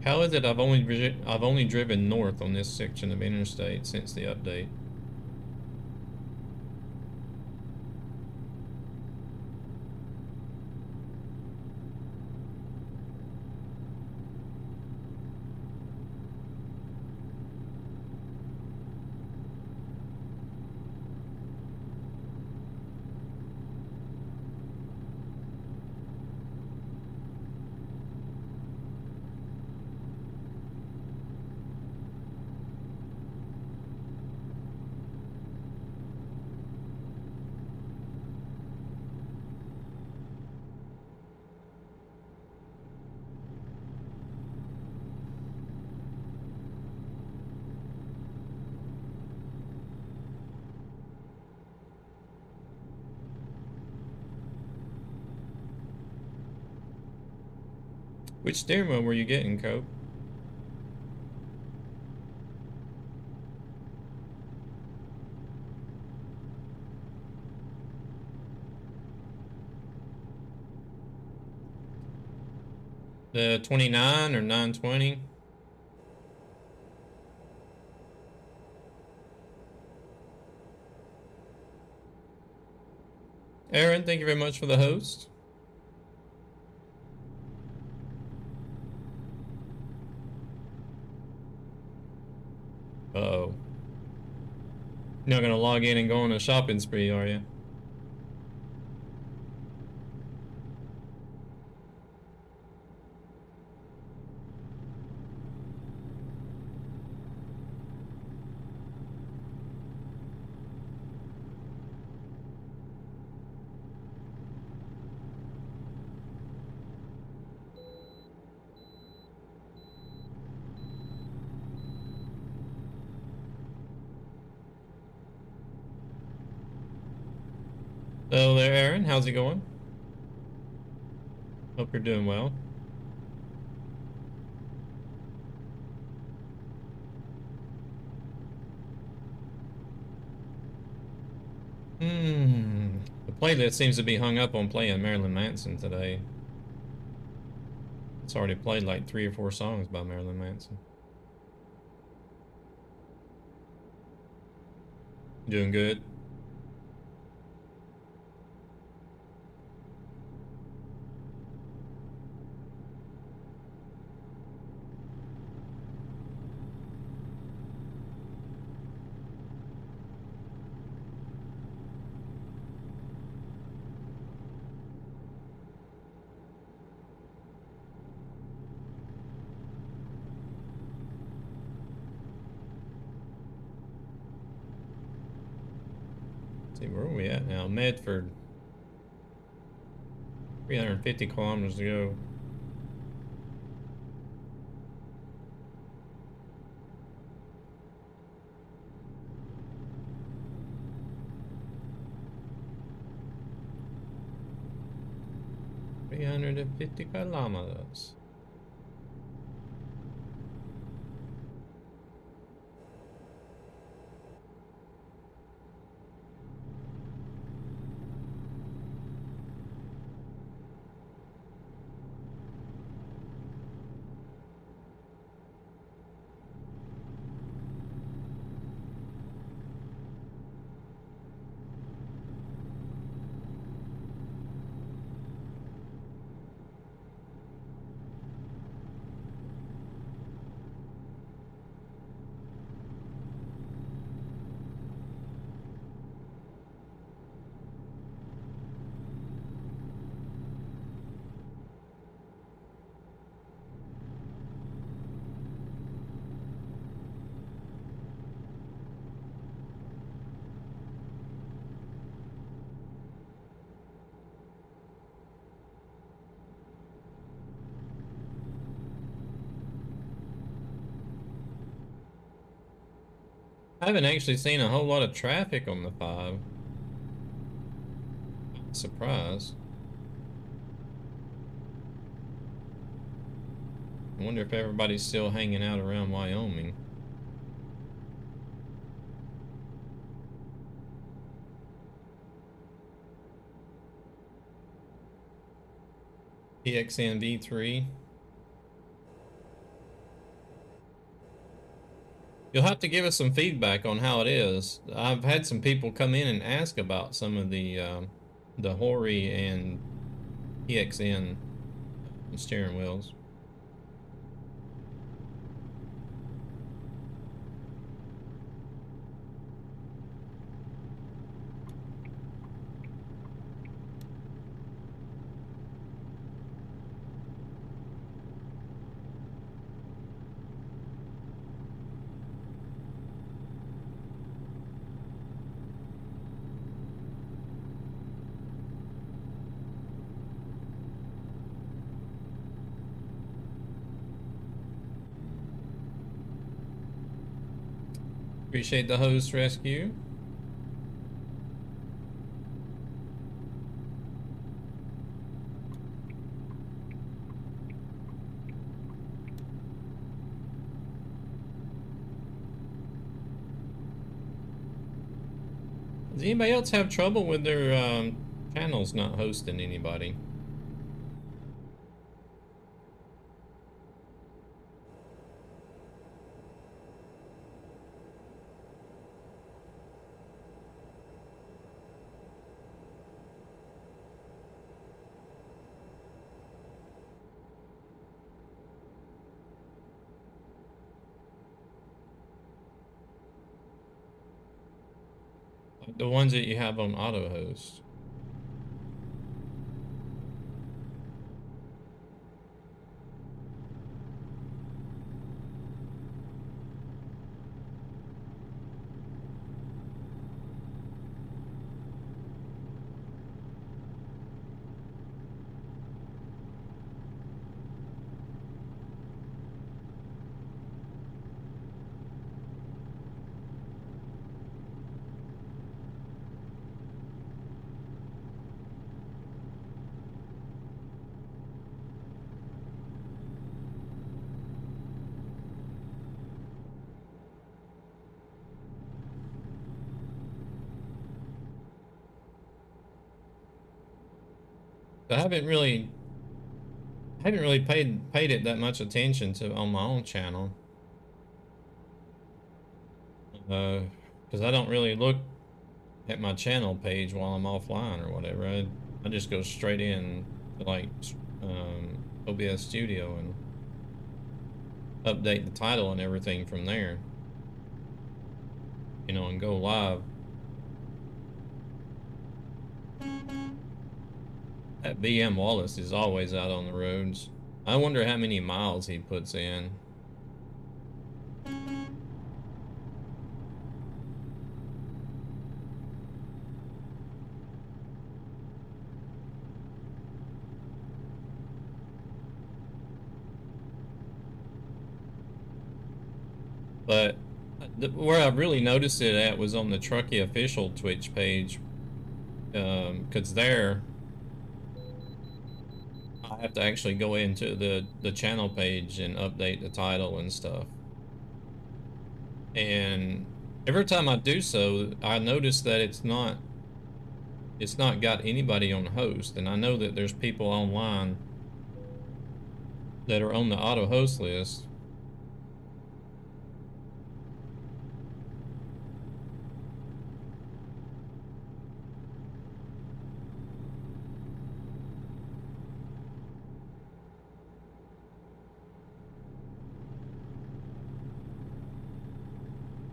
How is it I've only driven north on this section of interstate since the update? Which steering wheel were you getting, Cope? The 29 or 920? Aaron, thank you very much for the host. Uh-oh. You're not gonna log in and go on a shopping spree, are you? Hello there, Aaron. How's it going? Hope you're doing well. The playlist seems to be hung up on playing Marilyn Manson today. It's already played like 3 or 4 songs by Marilyn Manson. Doing good. See, where are we at now? Medford. 350 kilometers to go. $350 kilometers. I haven't actually seen a whole lot of traffic on the 5. Surprise. I wonder if everybody's still hanging out around Wyoming. PXN V3. You'll have to give us some feedback on how it is. I've had some people come in and ask about some of the Hori and PXN steering wheels. Appreciate the host rescue. Does anybody else have trouble with their channels not hosting anybody? The ones that you have on auto host. I haven't really paid it that much attention to on my own channel. Because I don't really look at my channel page while I'm offline or whatever. I just go straight in to like OBS Studio and update the title and everything from there. You know, and go live. That BM Wallace is always out on the roads. I wonder how many miles he puts in. But where I really noticed it at was on the Trucky official Twitch page. Because there, I have to actually go into the channel page and update the title and stuff. And every time I do so, I notice that it's not got anybody on host. And I know that there's people online that are on the auto host list.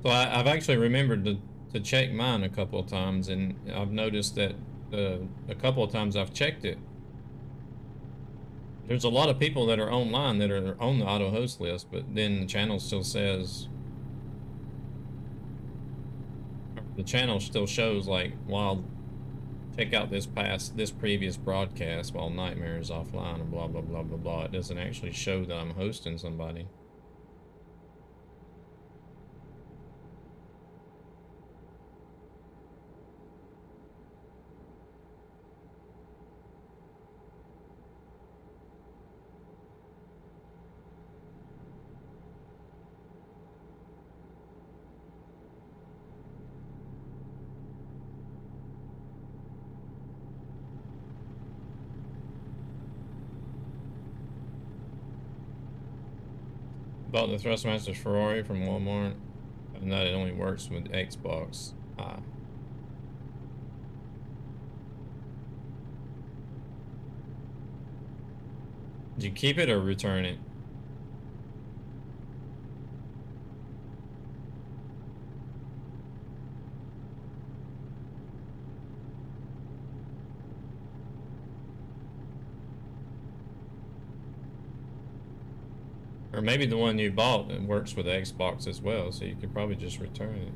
So I've actually remembered to check mine a couple of times, and I've noticed that a couple of times I've checked it. There's a lot of people that are online that are on the auto host list, but then the channel still says, the channel still shows like, while check out this previous broadcast while Nightmare is offline and blah blah blah blah blah. It doesn't actually show that I'm hosting somebody. Bought the Thrustmaster Ferrari from Walmart, and that it only works with Xbox. Did you keep it or return it? Or maybe the one you bought that works with Xbox as well, so you could probably just return it.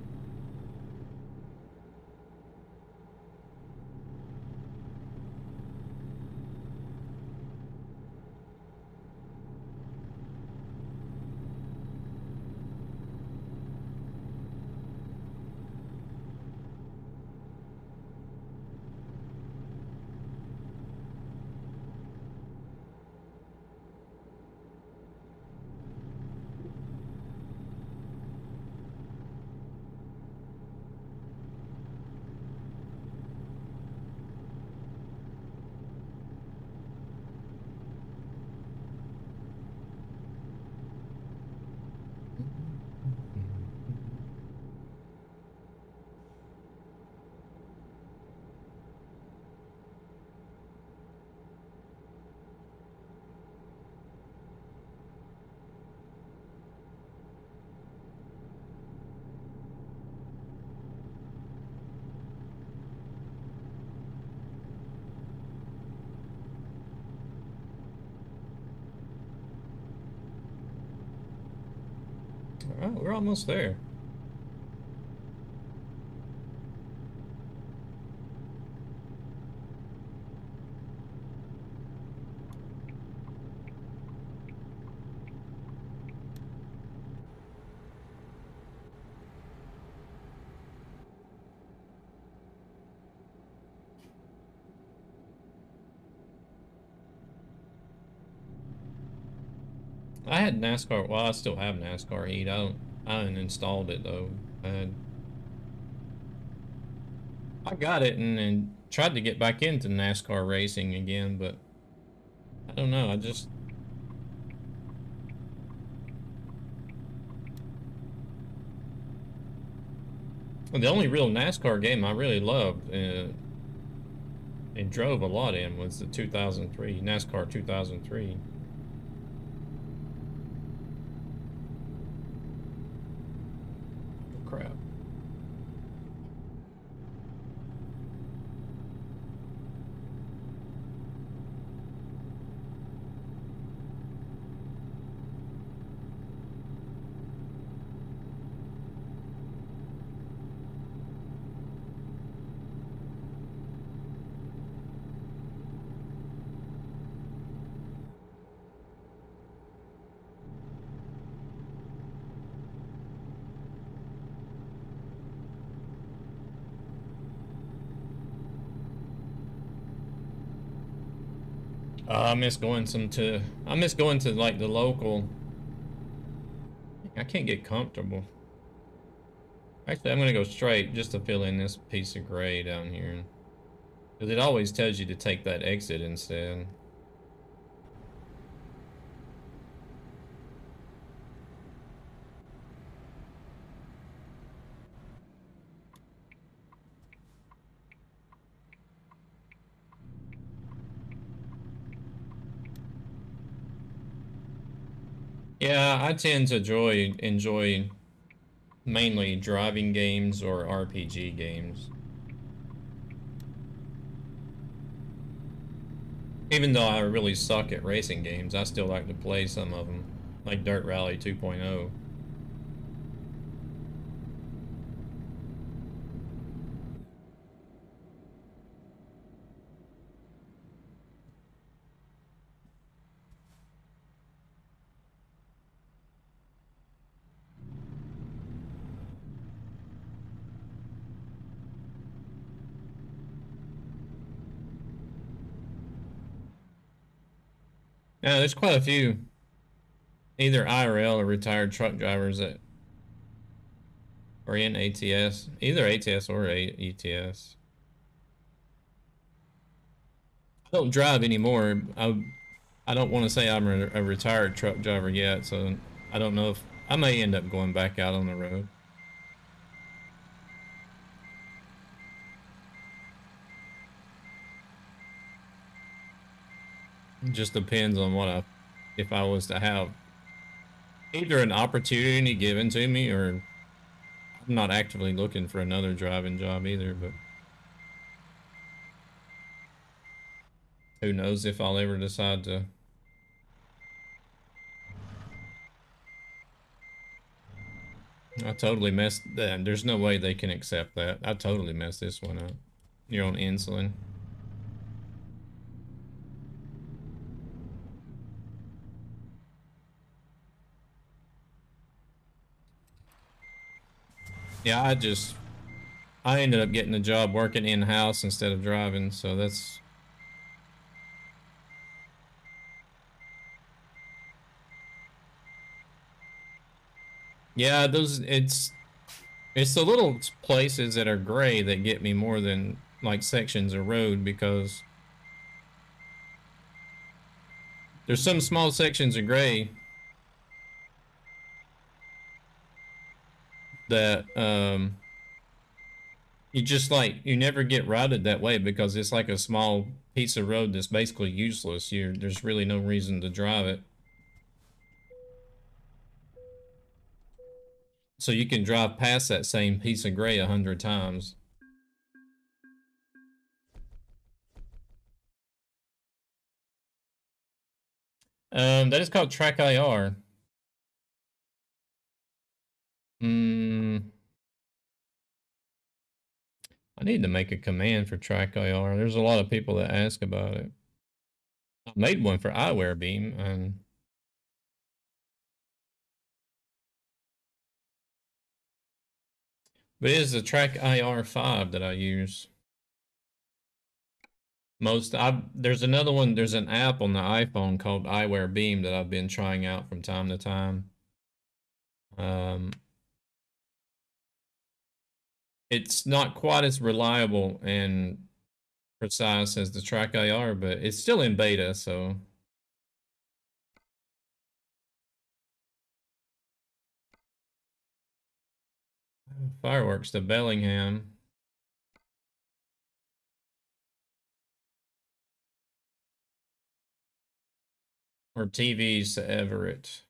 All right, we're almost there. I had NASCAR. Well, I still have NASCAR Heat. I uninstalled it though. I got it and tried to get back into NASCAR racing again, but I don't know. The only real NASCAR game I really loved and drove a lot in was the 2003 NASCAR 2003. Oh, crap. I miss going to like the local. I can't get comfortable. Actually, I'm gonna go straight just to fill in this piece of gray down here. Because it always tells you to take that exit instead. Yeah, I tend to enjoy mainly driving games or RPG games. Even though I really suck at racing games, I still like to play some of them, like Dirt Rally 2.0. Now, there's quite a few either IRL or retired truck drivers that are in ATS, either ATS or ETS. I don't drive anymore. I don't want to say I'm a retired truck driver yet, so I don't know if I may end up going back out on the road. It just depends on if I was to have either an opportunity given to me or I'm not actively looking for another driving job either, but who knows if I'll ever decide to. I totally messed that. There's no way they can accept that. I totally messed this one up. You're on insulin. Yeah, I ended up getting a job working in-house instead of driving, so that's yeah, those it's the little places that are gray that get me more than like sections of road because there's some small sections of gray that you just like you never get routed that way because it's like a small piece of road that's basically useless. There's really no reason to drive it. So you can drive past that same piece of gray 100 times. That is called TrackIR. I need to make a command for TrackIR. There's a lot of people that ask about it. I made one for eyewear beam, and but it is the TrackIR 5 that I use. There's another one, there's an app on the iPhone called Eyewear Beam that I've been trying out from time to time. It's not quite as reliable and precise as the TrackIR, but it's still in beta, so fireworks to Bellingham. Or TVs to Everett.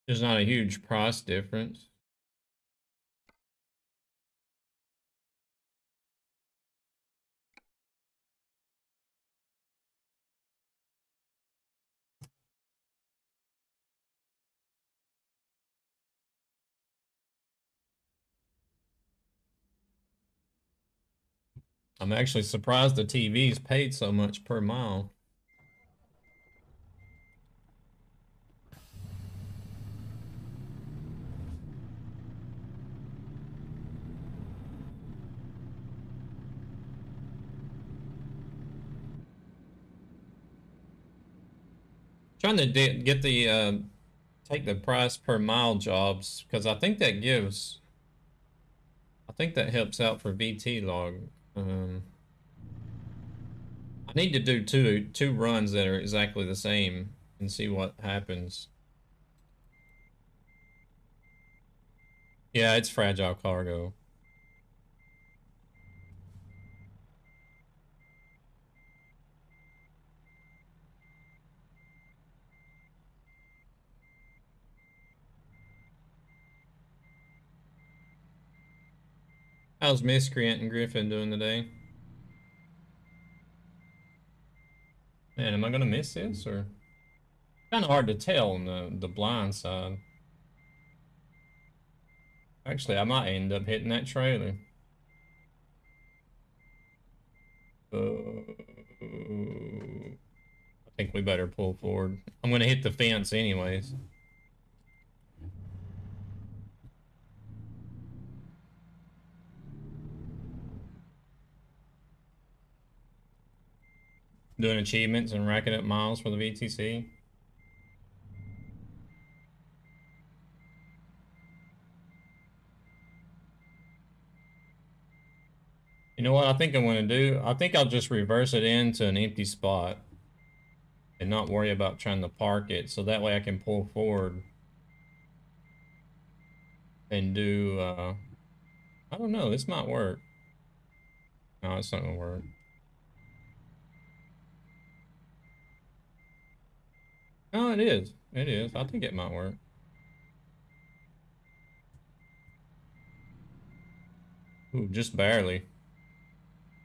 There's not a huge price difference. I'm actually surprised the TVs paid so much per mile. Trying to get the take the price per mile jobs because I think that helps out for VT log. I need to do two runs that are exactly the same and see what happens. Yeah, it's fragile cargo. How's Miscreant and Griffin doing today? Man, am I gonna miss this or? Kind of hard to tell on the blind side. Actually, I might end up hitting that trailer. I think we better pull forward. I'm gonna hit the fence anyways. Doing achievements and racking up miles for the VTC. You know what I think I'm gonna do? I think I'll just reverse it into an empty spot and not worry about trying to park it, so that way I can pull forward and do, I don't know, this might work. No, it's not gonna work. No, it is. It is. I think it might work. Ooh, just barely.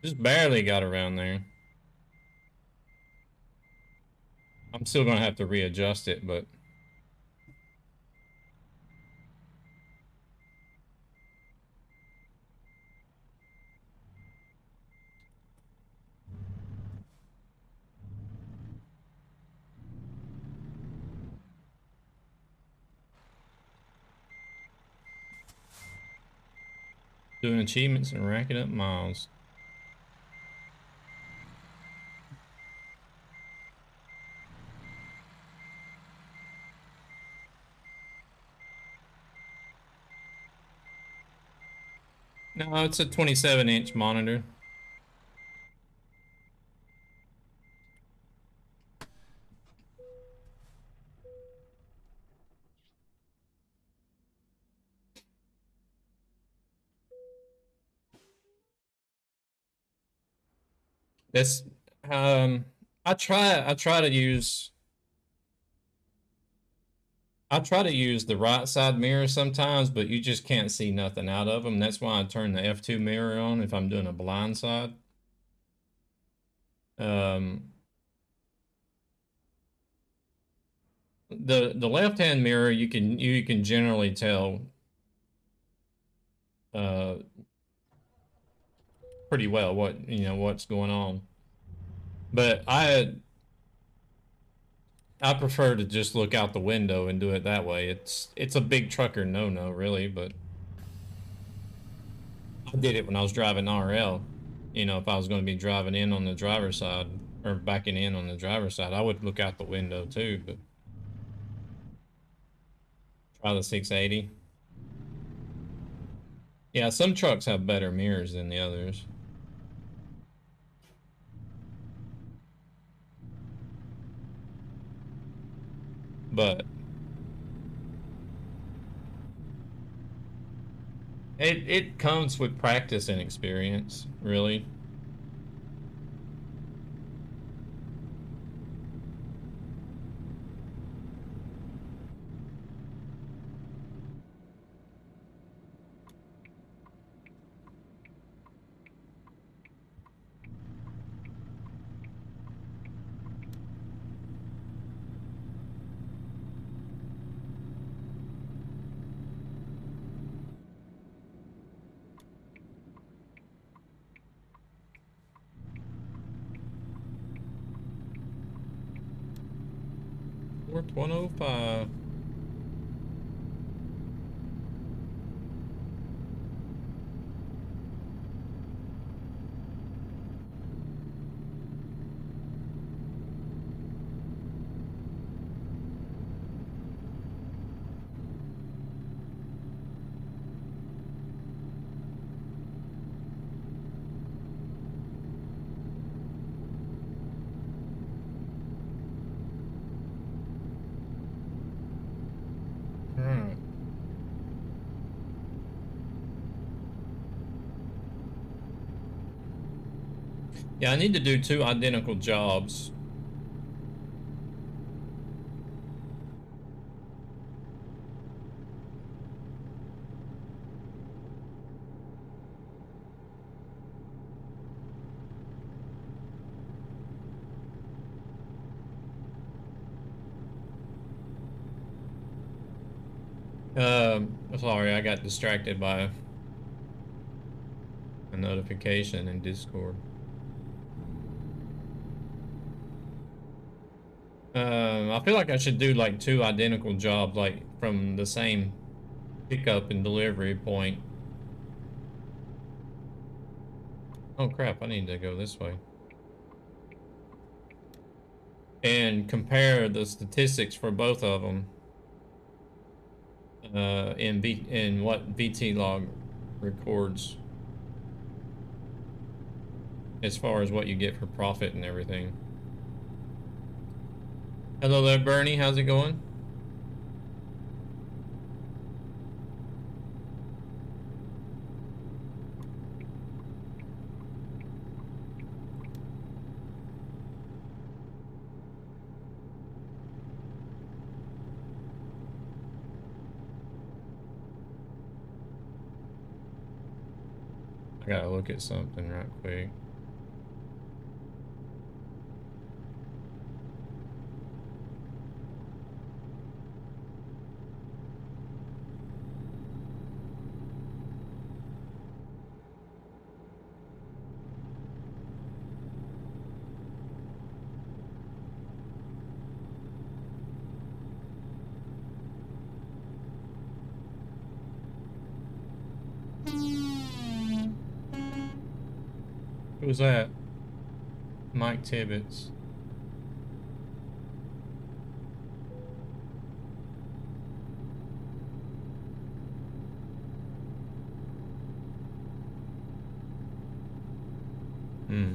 Just barely got around there. I'm still gonna have to readjust it, but doing achievements and racking up miles. No, it's a 27-inch monitor. That's I try to use the right side mirror sometimes, but you just can't see nothing out of them. That's why I turn the F2 mirror on if I'm doing a blind side. the left-hand mirror, you can generally tell pretty well what's going on. But I prefer to just look out the window and do it that way. It's a big trucker no really, but I did it when I was driving RL. You know, if I was going to be driving in on the driver's side or backing in on the driver's side, I would look out the window too, but try the 680. Yeah, some trucks have better mirrors than the others. But it comes with practice and experience, really. Fourth 105. Alright. Yeah, I need to do 2 identical jobs. Sorry, I got distracted by a notification in Discord. I feel like I should do like 2 identical jobs, like from the same pickup and delivery point. Oh crap, I need to go this way. And compare the statistics for both of them in what VT log records as far as what you get for profit and everything. Hello there, Bernie. How's it going? I gotta look at something right quick. Who was that? Mike Tibbetts. Hmm.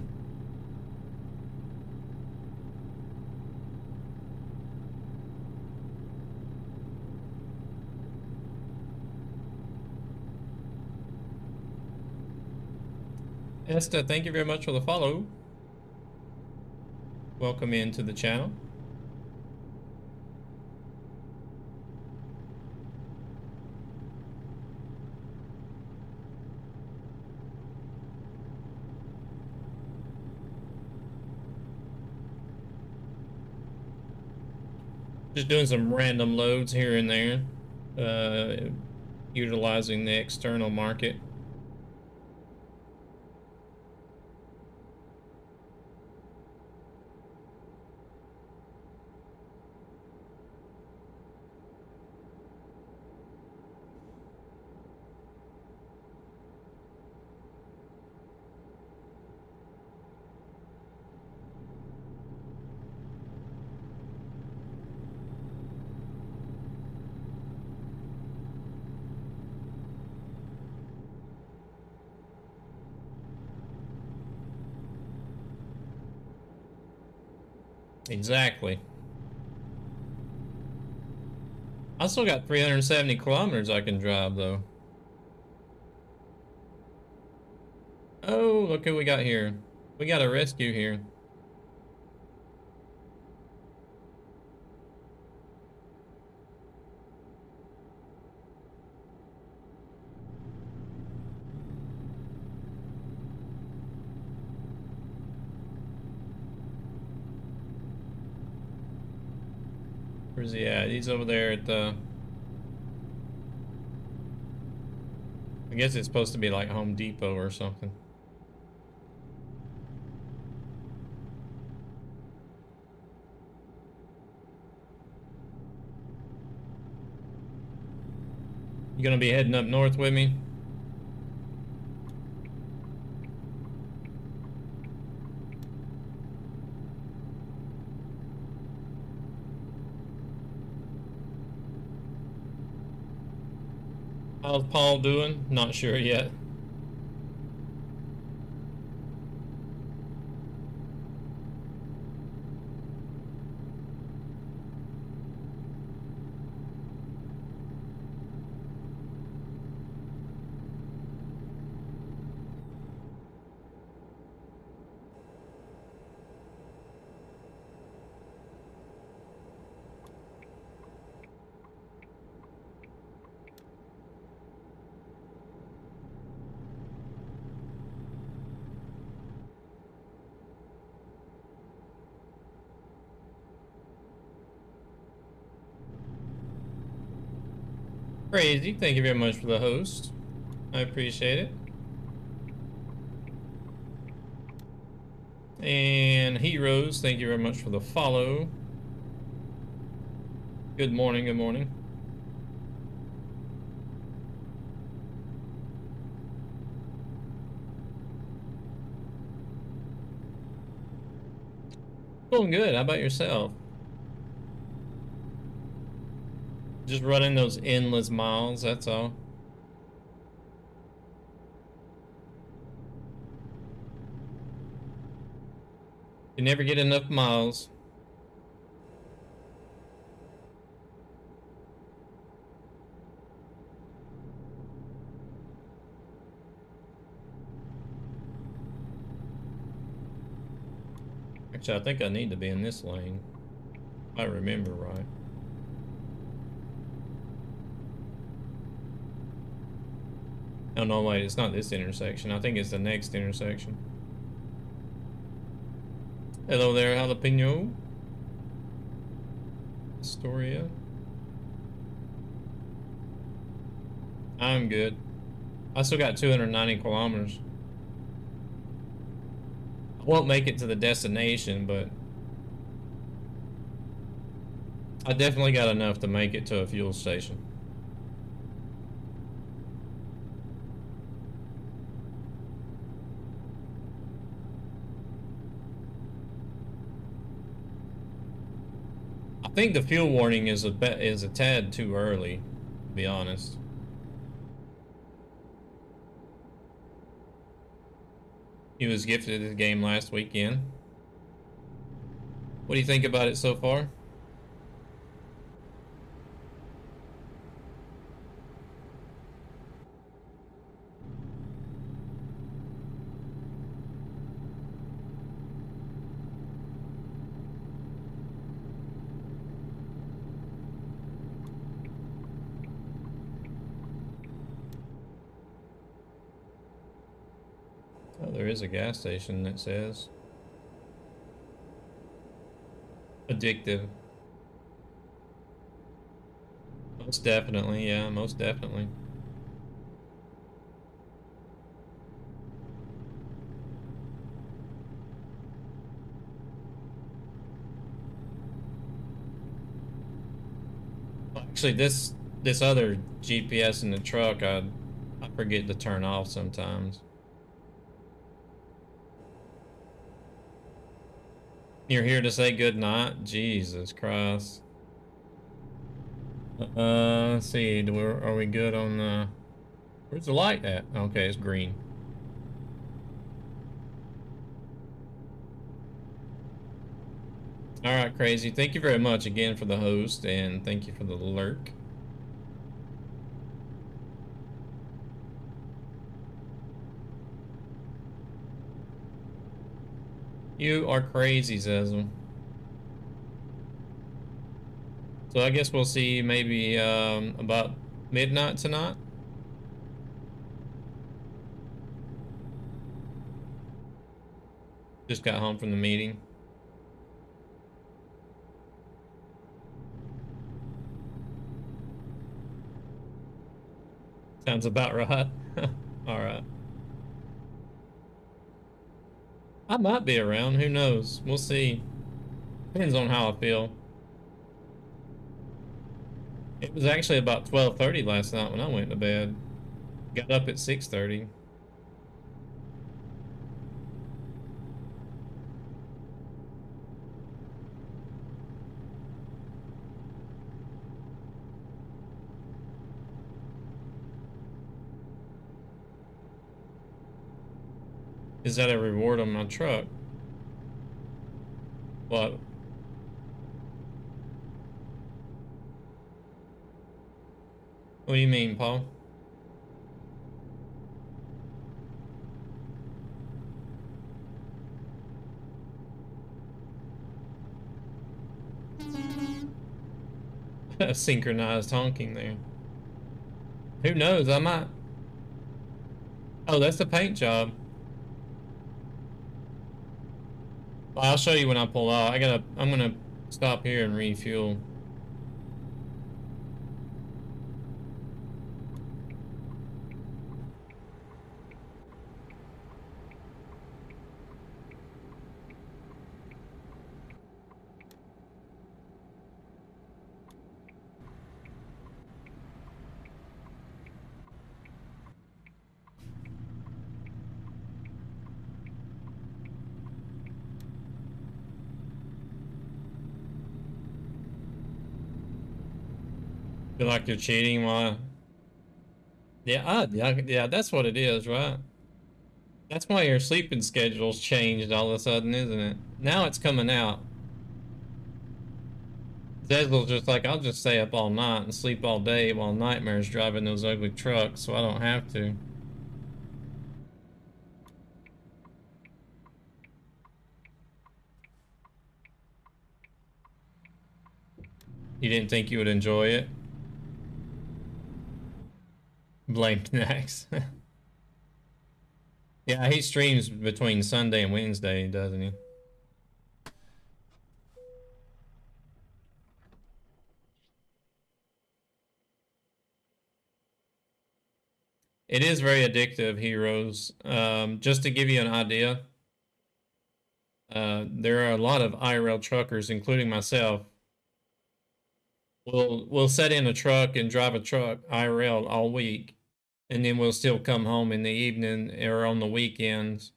Esther, thank you very much for the follow. Welcome into the channel. Just doing some random loads here and there, utilizing the external market. Exactly. I still got 370 kilometers I can drive, though. Oh, look who we got here. We got a rescue here. Where's he at? He's over there at the... I guess it's supposed to be like Home Depot or something. You gonna be heading up north with me? How's Paul doing? Not sure yet. Crazy, thank you very much for the host. I appreciate it. And Heroes, thank you very much for the follow. Good morning, good morning. Doing good, how about yourself? Just running those endless miles, that's all. You never get enough miles. Actually, I think I need to be in this lane, if I remember right. Oh no, wait, it's not this intersection. I think it's the next intersection. Hello there, Jalapeno. Astoria. I'm good. I still got 290 kilometers. I won't make it to the destination, but I definitely got enough to make it to a fuel station. I think the fuel warning is a tad too early, to be honest. He was gifted the game last weekend. What do you think about it so far? Oh, there is a gas station that says addictive. Most definitely, yeah, most definitely. Well, actually, this other GPS in the truck, I forget to turn off sometimes. You're here to say good night? Jesus Christ. Let's see. Are we good on the... Where's the light at? Okay, it's green. All right, Crazy. Thank you very much again for the host, and thank you for the lurk. You are crazy, Zezel. So I guess we'll see maybe about midnight tonight. Just got home from the meeting. Sounds about right. All right. I might be around. Who knows? We'll see. Depends on how I feel. It was actually about 12:30 last night when I went to bed. Got up at 6:30. Is that a reward on my truck? What? What do you mean, Paul? Synchronized honking there. Who knows? I might. Oh, that's the paint job. Well, I'll show you when I pull out. I'm gonna stop here and refuel. Feel like you're cheating while... Yeah, that's what it is, right? That's why your sleeping schedule's changed all of a sudden, isn't it? Now it's coming out. Zezel's just like, I'll just stay up all night and sleep all day while Nightmare's driving those ugly trucks, so I don't have to. You didn't think you would enjoy it? Blamed Nax. Yeah, he streams between Sunday and Wednesday, doesn't he? It is very addictive, Heroes. Just to give you an idea, there are a lot of IRL truckers, including myself. We'll set in a truck and drive a truck IRL all week, and then we'll still come home in the evening or on the weekends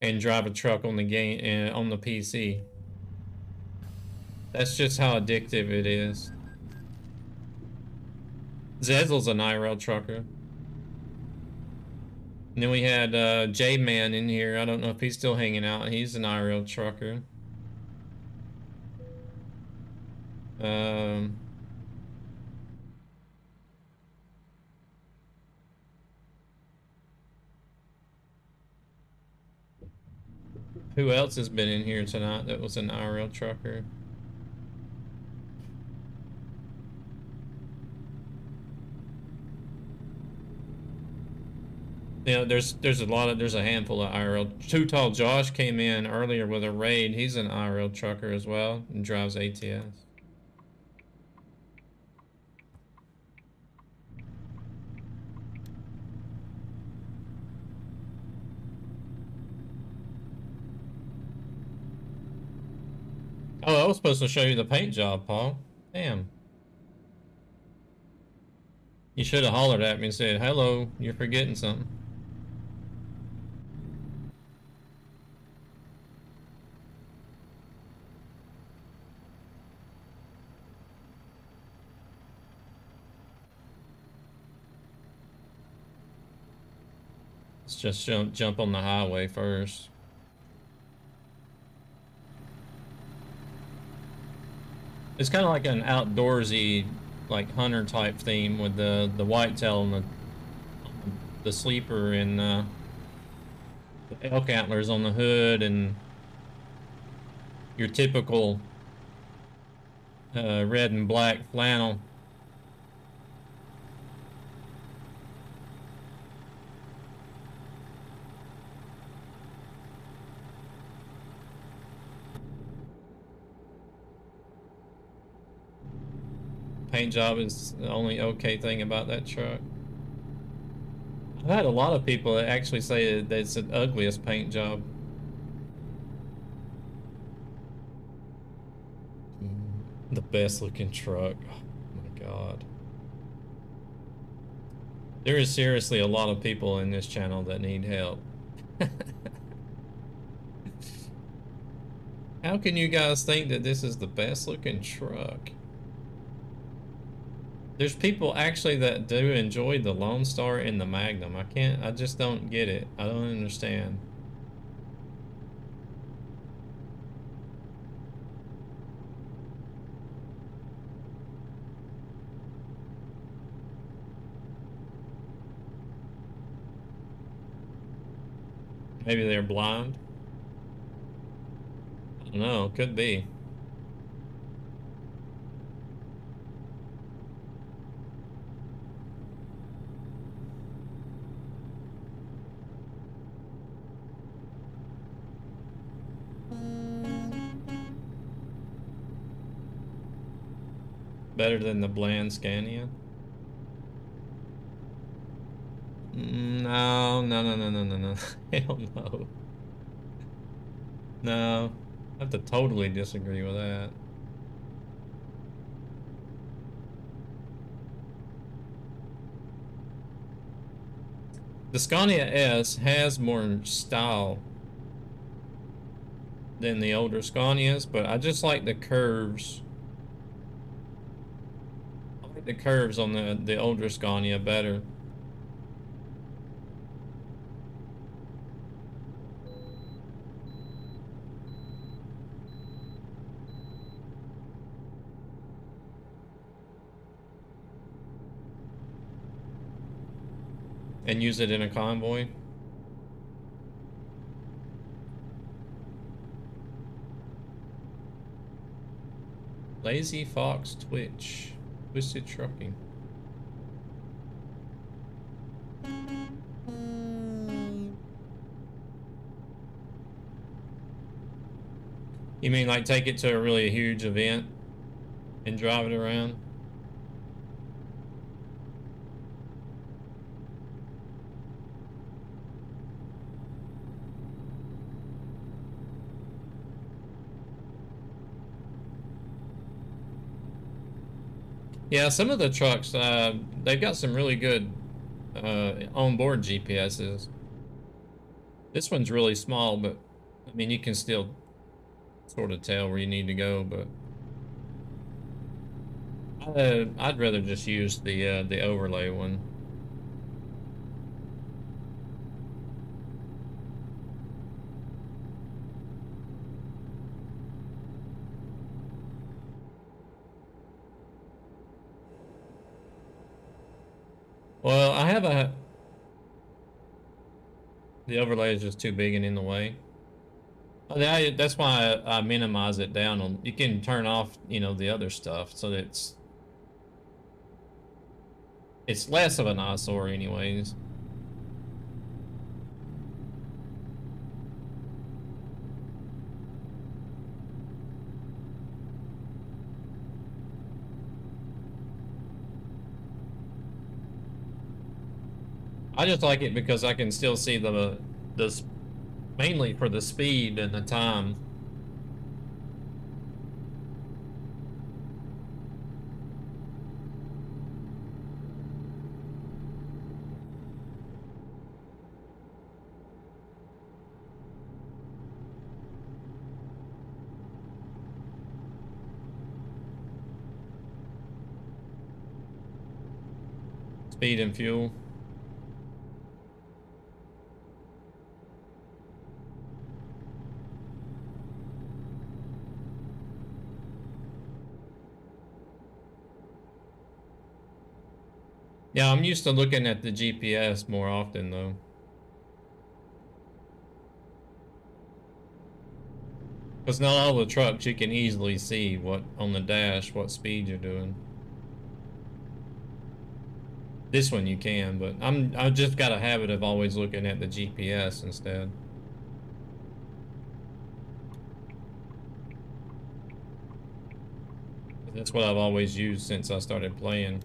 and drive a truck on the game on the PC. That's just how addictive it is. Zezel's an IRL trucker. And then we had J-Man in here. I don't know if he's still hanging out. He's an IRL trucker. Who else has been in here tonight that was an IRL trucker? Yeah, there's a handful of IRL. Too Tall Josh came in earlier with a raid. He's an IRL trucker as well and drives ATS. Oh, I was supposed to show you the paint job, Paul. Damn. You should have hollered at me and said, hello, you're forgetting something. Let's just jump on the highway first. It's kind of like an outdoorsy, like hunter type theme with the whitetail and the sleeper and the elk antlers on the hood and your typical red and black flannel. Paint job is the only okay thing about that truck. I've had a lot of people that actually say that it's the ugliest paint job. The best looking truck. Oh my God. There is seriously a lot of people in this channel that need help. How can you guys think that this is the best looking truck? There's people actually that do enjoy the Lone Star and the Magnum. I just don't get it. I don't understand. Maybe they're blind. I don't know, could be. Better than the bland Scania? No, no, no, no, no, no, no. Hell no. No, I have to totally disagree with that. The Scania S has more style than the older Scanias, but I just like the curves. I like the curves on the older Scania better. And use it in a convoy. Lazy Fox Twitch. Twisted Trucking. You mean like take it to a really huge event and drive it around? Yeah, some of the trucks, they've got some really good onboard GPSs. This one's really small, but I mean, you can still sort of tell where you need to go, but I'd rather just use the overlay one. Well, I have the overlay is just too big and in the way. That's why I minimize it down. You can turn off, you know, the other stuff so that it's less of an eyesore anyways. I just like it because I can still see the mainly for the speed and the time. Speed and fuel. Yeah, I'm used to looking at the GPS more often though. Because not all the trucks you can easily see what on the dash, what speed you're doing. This one you can, but I've just got a habit of always looking at the GPS instead. That's what I've always used since I started playing.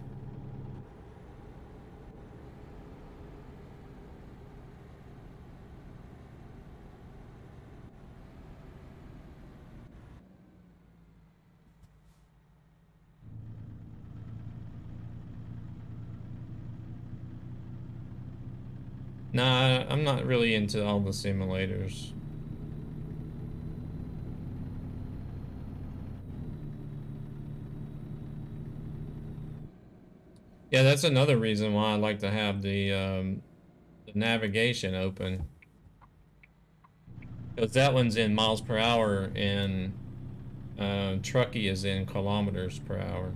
Nah, I'm not really into all the simulators. Yeah, that's another reason why I like to have the navigation open. Because that one's in miles per hour and Trucky is in kilometers per hour.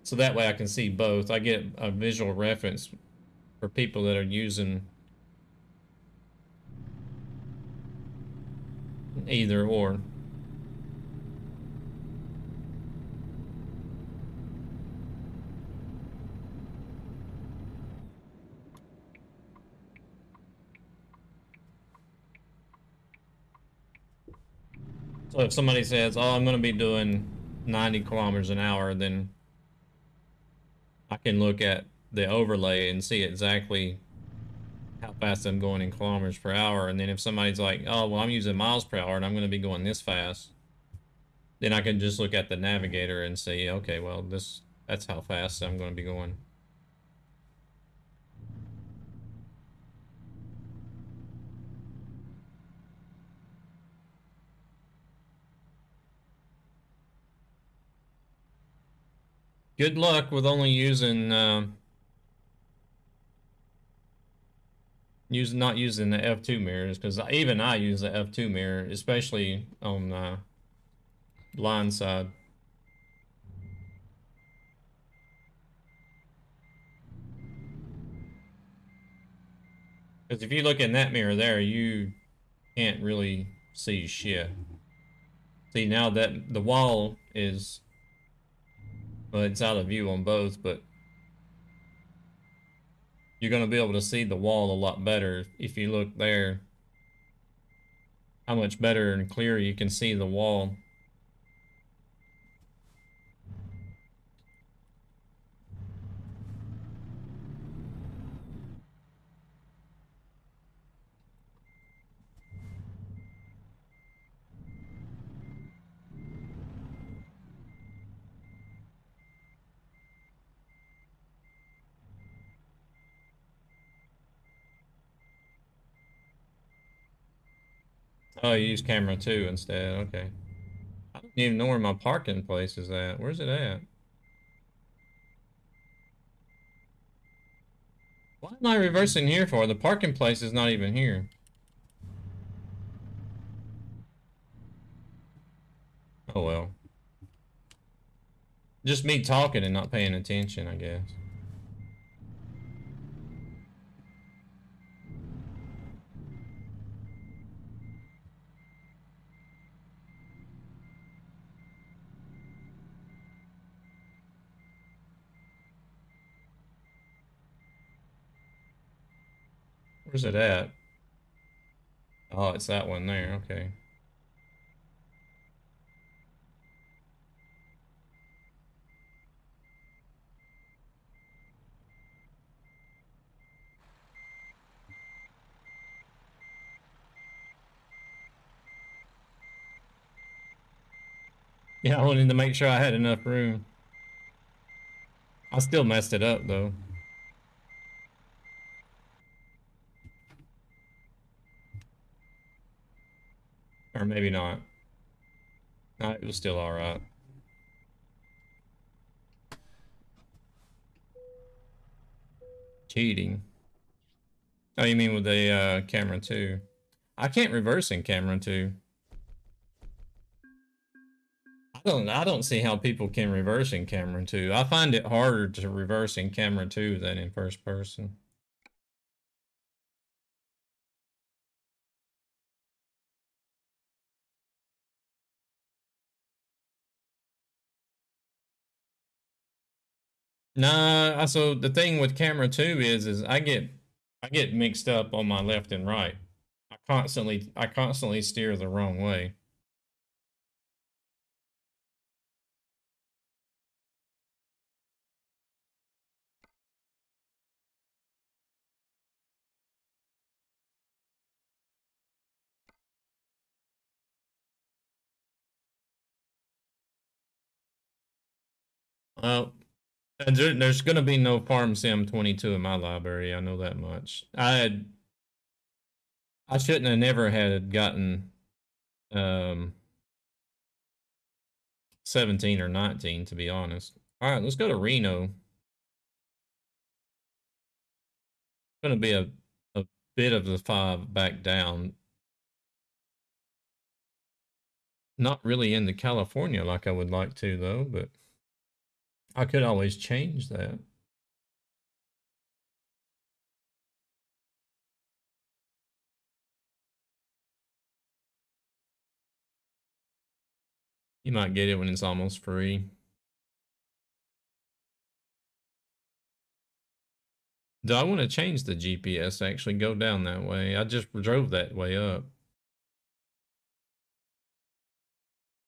So that way I can see both. I get a visual reference for people that are using either or. So if somebody says, oh, I'm going to be doing 90 kilometers an hour, then I can look at the overlay and see exactly how fast I'm going in kilometers per hour. And then if somebody's like, oh, well, I'm using miles per hour and I'm going to be going this fast, then I can just look at the navigator and say, okay, well, that's how fast I'm going to be going. Good luck with only using not using the F2 mirrors, because even I use the F2 mirror, especially on blind side. Because if you look in that mirror there, you can't really see shit. See, now that the wall is, well, it's out of view on both, but you're going to be able to see the wall a lot better if you look there. How much better and clearer you can see the wall. Oh, you use camera 2 instead. Okay. I don't even know where my parking place is at. Where's it at? Why am I reversing here for? The parking place is not even here. Oh well. Just me talking and not paying attention, I guess. Where's it at? Oh, it's that one there. Okay. Yeah, I wanted to make sure I had enough room. I still messed it up though. Or maybe not. No, it was still alright. cheating. Oh, you mean with the camera 2? I can't reverse in camera 2. I don't see how people can reverse in camera 2. I find it harder to reverse in camera 2 than in first person. Nah, so the thing with camera 2 is I get mixed up on my left and right. I constantly steer the wrong way. Well, there's gonna be no Farm Sim 22 in my library. I know that much. I shouldn't have never had gotten um 17 or 19 to be honest. All right, let's go to Reno. It's gonna be a bit of the 5 back down. Not really into California like I would like to though, but I could always change that. You might get it when it's almost free. Do I want to change the GPS to actually go down that way? I just drove that way up.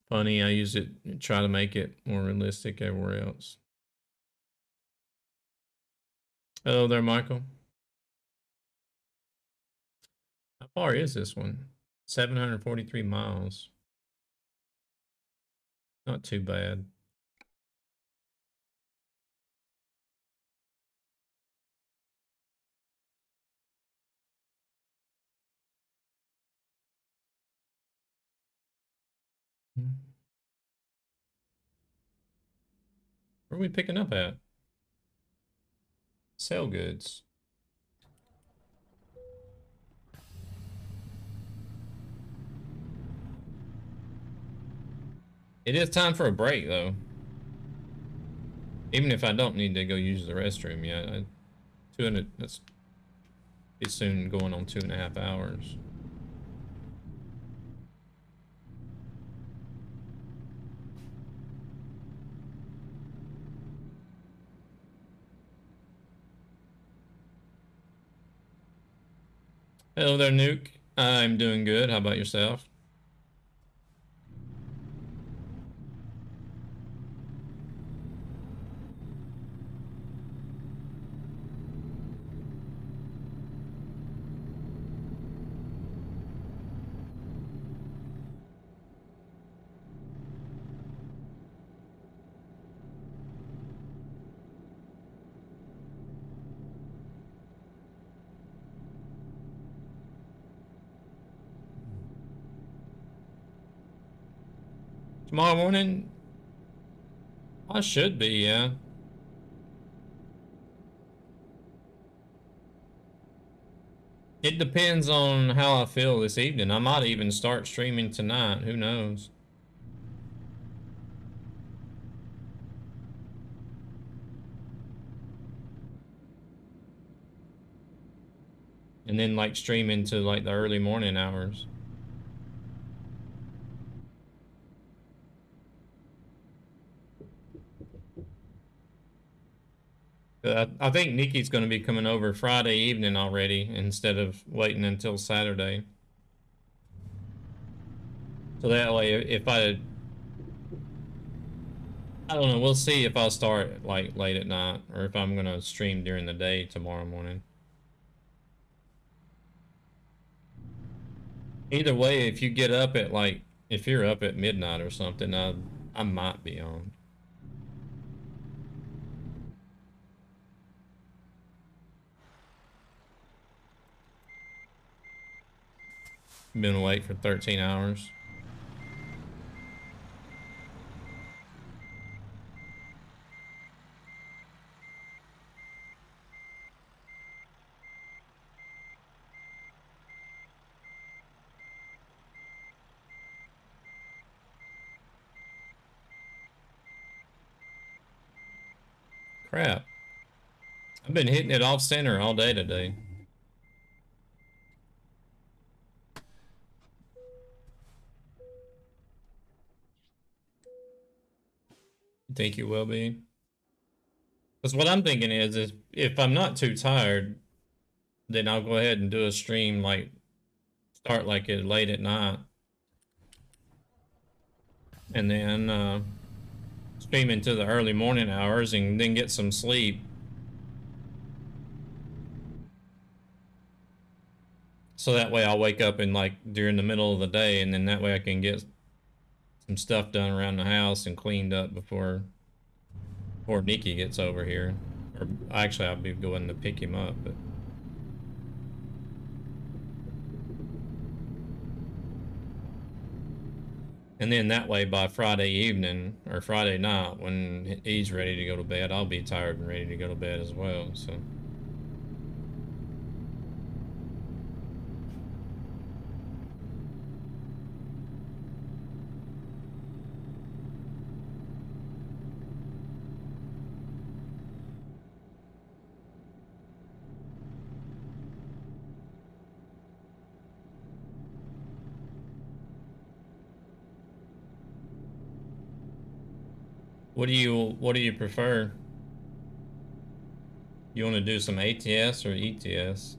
Funny, I use it, try to make it more realistic everywhere else. Hello there, Michael. How far is this one? 743 miles. Not too bad. Where are we picking up at? Sell goods. It is time for a break, though. Even if I don't need to go use the restroom yet. 200, that's it's soon going on 2.5 hours. Hello there, Nuke. I'm doing good. How about yourself? Tomorrow morning? I should be, yeah. It depends on how I feel this evening. I might even start streaming tonight. Who knows? And then like stream into like the early morning hours. I think Nikki's going to be coming over Friday evening already instead of waiting until Saturday. So that way, if I don't know, we'll see if I'll start like late at night or if I'm going to stream during the day tomorrow morning. Either way, if you get up at like, if you're up at midnight or something, I might be on. Been awake for 13 hours. Crap. I've been hitting it off center all day today. You think you will be? Because what I'm thinking is if I'm not too tired, then I'll go ahead and do a stream, like, start like it late at night. And then stream into the early morning hours and then get some sleep. So that way I'll wake up in like during the middle of the day, and then that way I can get some stuff done around the house and cleaned up before Nikki gets over here. Or actually I'll be going to pick him up, but and then that way by Friday evening or Friday night when he's ready to go to bed, I'll be tired and ready to go to bed as well, so. What do you prefer? You want to do some ATS or ETS?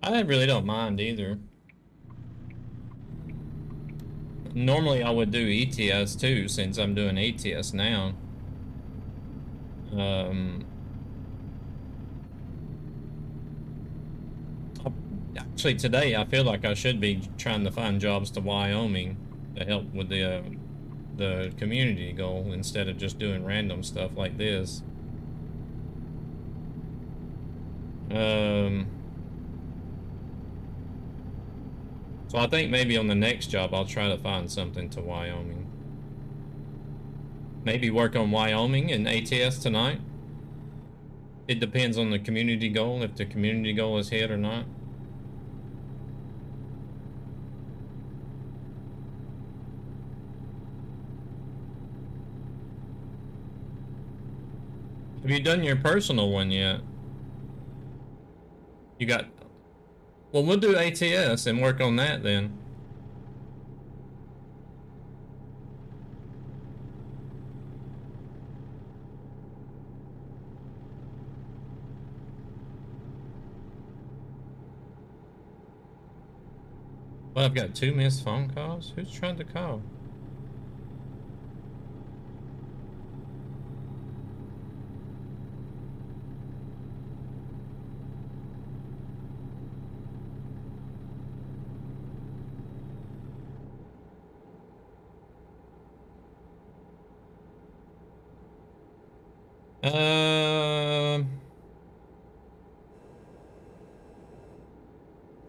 I really don't mind either. Normally I would do ETS too, since I'm doing ATS now. Actually today I feel like I should be trying to find jobs to Wyoming to help with the community goal instead of just doing random stuff like this. So I think maybe on the next job I'll try to find something to Wyoming. Maybe work on Wyoming and ATS tonight. It depends on the community goal, if the community goal is hit or not. Have you done your personal one yet? You got... Well, we'll do ATS and work on that then. Well, I've got 2 missed phone calls. Who's trying to call?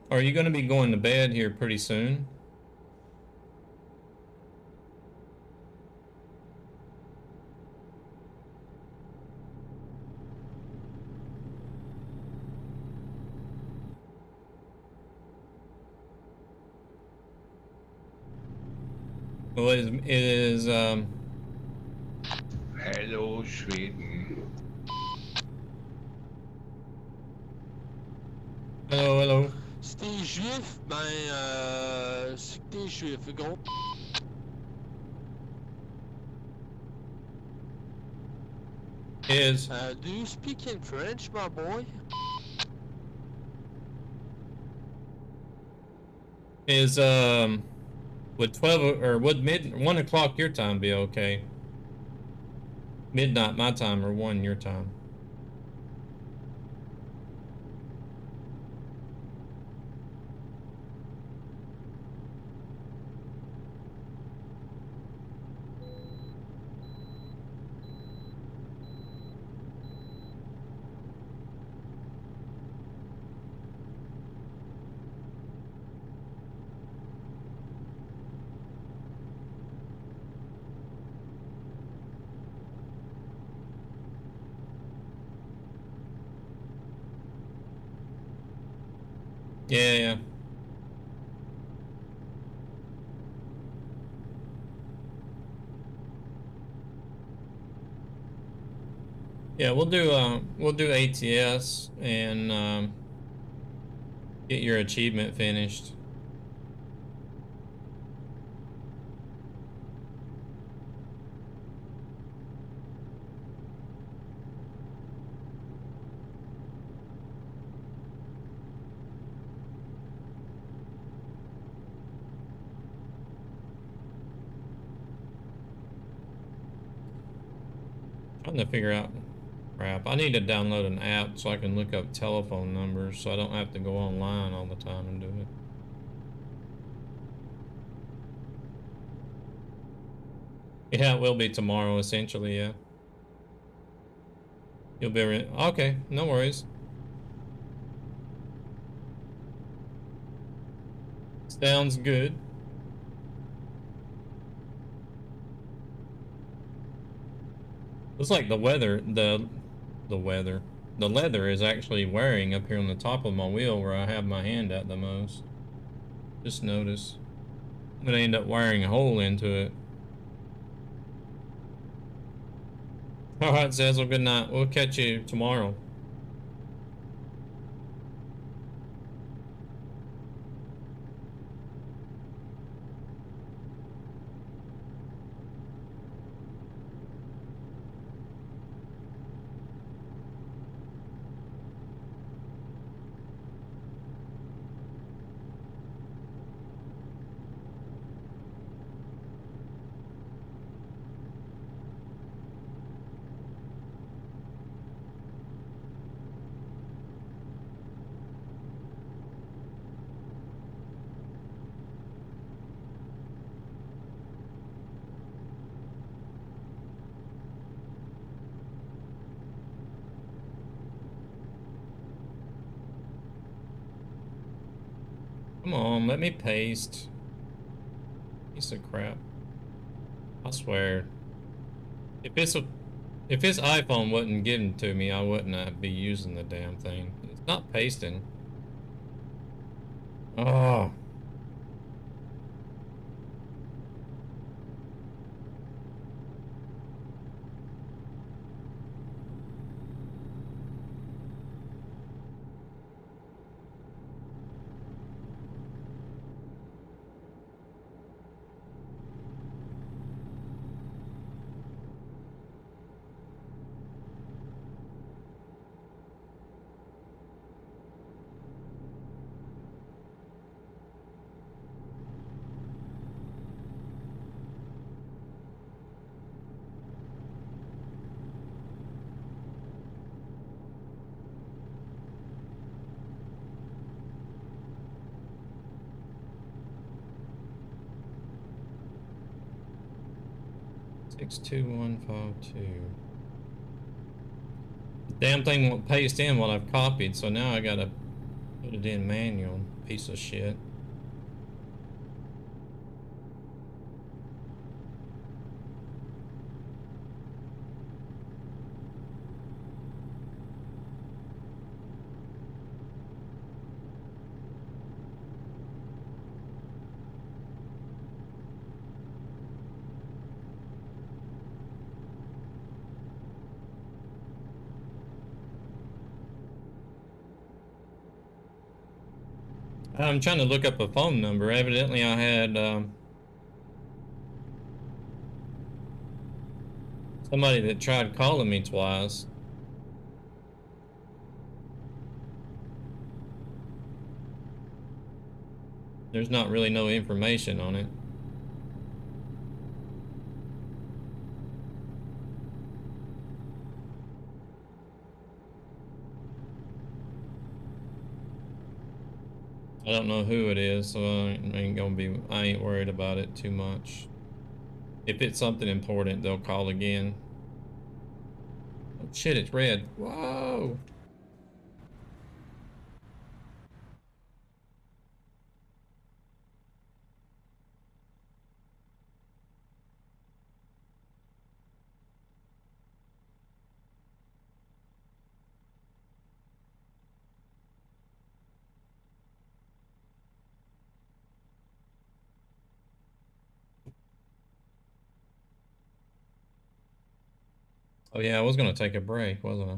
Are you going to be going to bed here pretty soon? Well, Hello, Sweden. Hello. Si t'es juif, c'est que t'es juif, gros. Do you speak in French, my boy? Would 12 or would 1 o'clock your time be okay? Midnight my time or 1 your time? Yeah, yeah. Yeah, we'll do ATS and get your achievement finished. Trying to figure out, crap. I need to download an app so I can look up telephone numbers so I don't have to go online all the time and do it. Yeah, it will be tomorrow, essentially, yeah. You'll be okay, no worries. Sounds good. Looks like the leather is actually wearing up here on the top of my wheel where I have my hand at the most. Just notice. I'm gonna end up wiring a hole into it. Alright, Zazzle, good night. We'll catch you tomorrow. Come on, let me paste. Piece of crap. I swear. If this iPhone wasn't given to me, I wouldn't be using the damn thing. It's not pasting. Oh. Six two one five two. Damn thing won't paste in what I've copied, so now I gotta put it in manual. Piece of shit. I'm trying to look up a phone number. Evidently, I had somebody that tried calling me twice. There's not really no information on it. I don't know who it is, so I ain't worried about it too much. If it's something important, they'll call again. Oh shit, it's red. Whoa! Oh yeah, I was gonna take a break, wasn't I?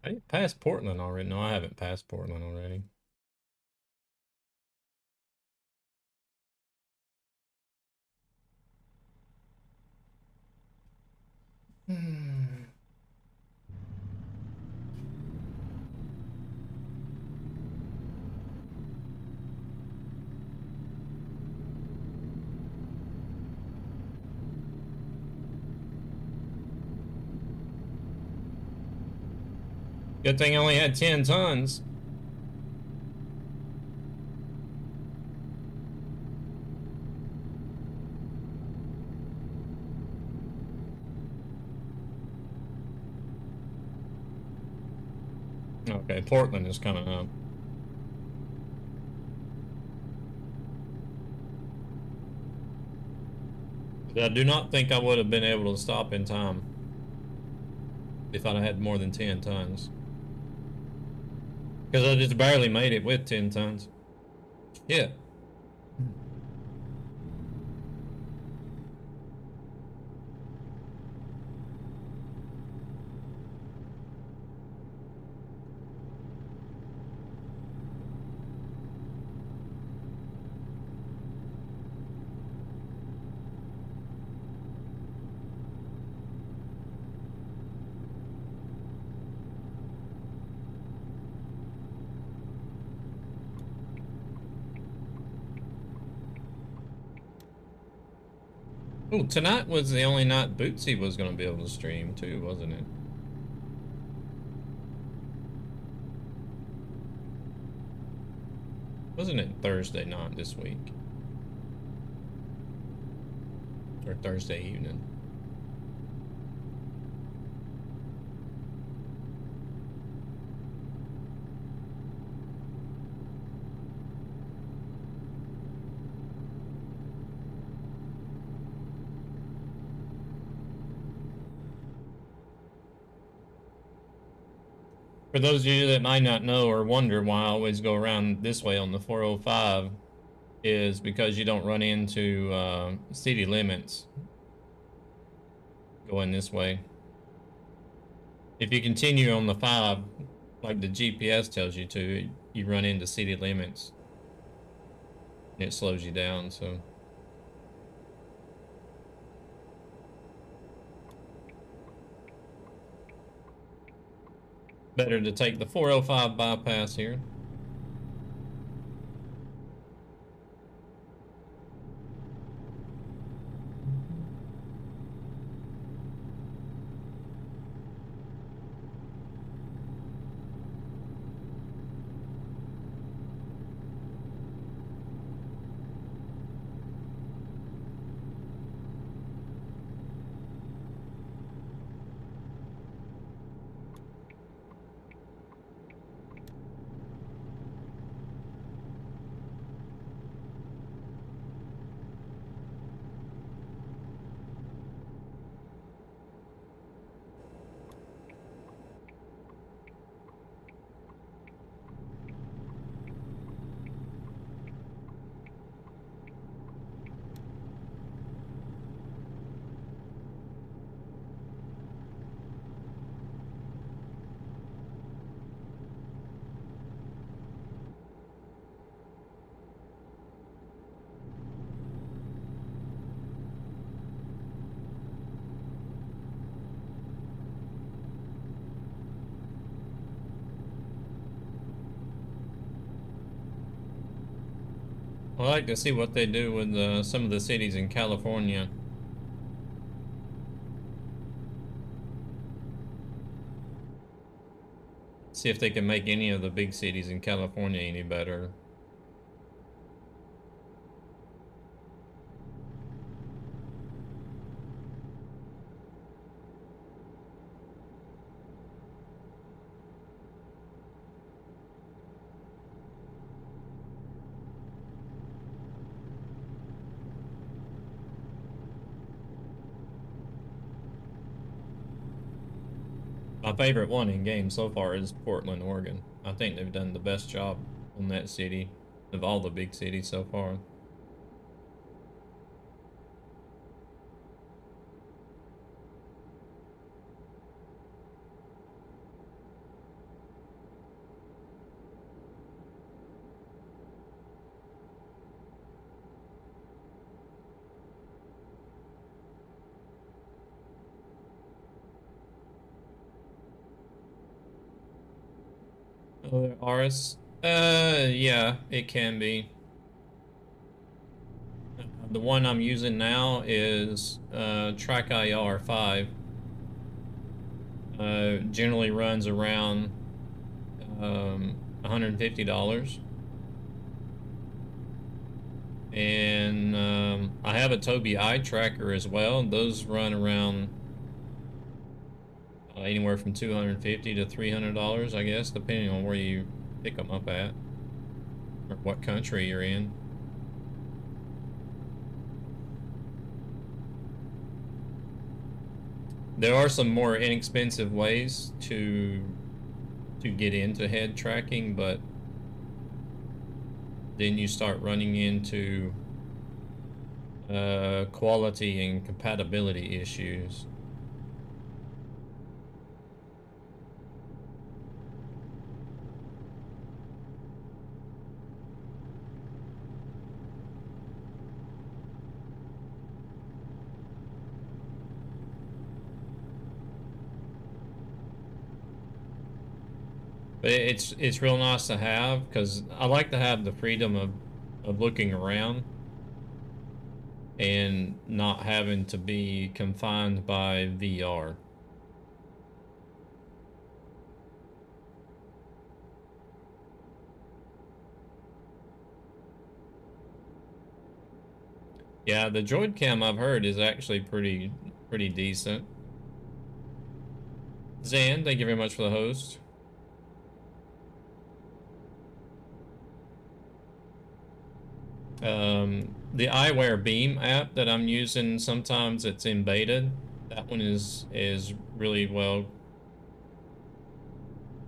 I passed Portland already. No, I haven't passed Portland already. Good thing I only had 10 tons. Okay, Portland is coming up. I do not think I would have been able to stop in time if I'd had more than 10 tons. Because I just barely made it with 10 tons. Yeah. Oh, tonight was the only night Bootsy was going to be able to stream too, wasn't it? Wasn't it Thursday night this week? Or Thursday evening? For those of you that might not know or wonder why I always go around this way on the 405 is because you don't run into city limits going this way. If you continue on the 5, like the GPS tells you to, you run into city limits. And it slows you down, so. Better to take the 405 bypass here. I like to see what they do with some of the cities in California. See if they can make any of the big cities in California any better. My favorite one in game so far is Portland, Oregon. I think they've done the best job on that city of all the big cities so far. RS? Yeah, it can be. The one I'm using now is TrackIR 5. Generally runs around $150. And I have a Tobii eye tracker as well. Those run around anywhere from $250 to $300, I guess, depending on where you pick them up at or what country you're in. There are some more inexpensive ways to get into head tracking, but then you start running into quality and compatibility issues. But it's real nice to have, because I like to have the freedom of looking around and not having to be confined by VR. Yeah, the Droid Cam I've heard is actually pretty decent. Zan, thank you very much for the host. The eyewear Beam app that I'm using, sometimes it's in beta. That one is really well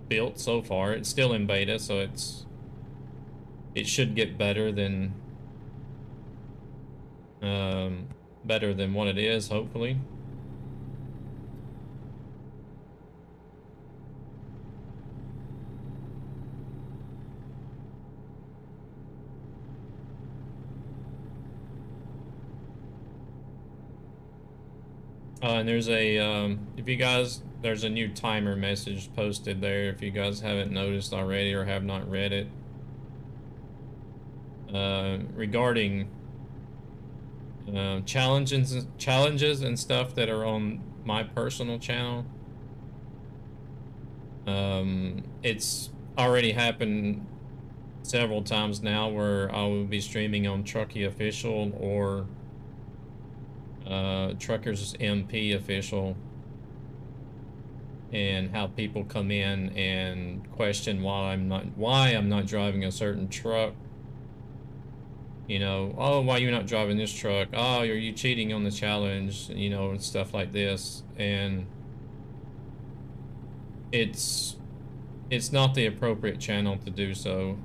built so far. It's still in beta, so it should get better than what it is, hopefully. And there's a if you guys, there's a new timer message posted there if you guys haven't noticed already or have not read it, regarding challenges and stuff that are on my personal channel. It's already happened several times now where I will be streaming on Trucky Official or TruckersMP Official, and how people come in and question why I'm not driving a certain truck. You know, oh, why you're not driving this truck? Oh, are you cheating on the challenge? You know, and stuff like this. And it's not the appropriate channel to do so.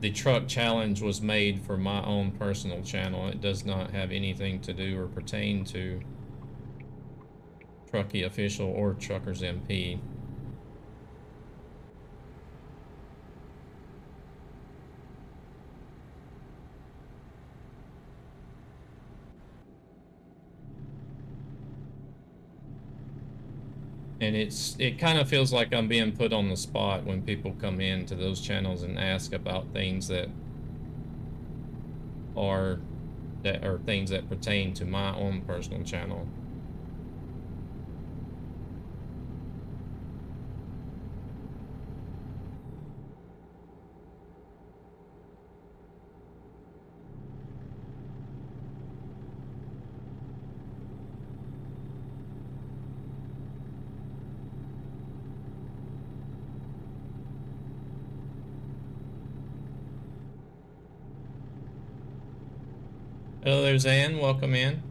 The truck challenge was made for my own personal channel. It does not have anything to do or pertain to Trucky Official or TruckersMP. And it kind of feels like I'm being put on the spot when people come into those channels and ask about things that are things that pertain to my own personal channel. Hello there, Zan. Welcome in.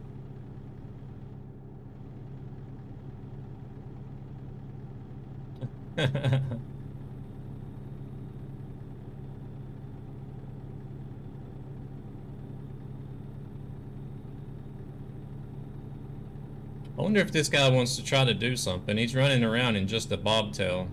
I wonder if this guy wants to try to do something. He's running around in just a bobtail.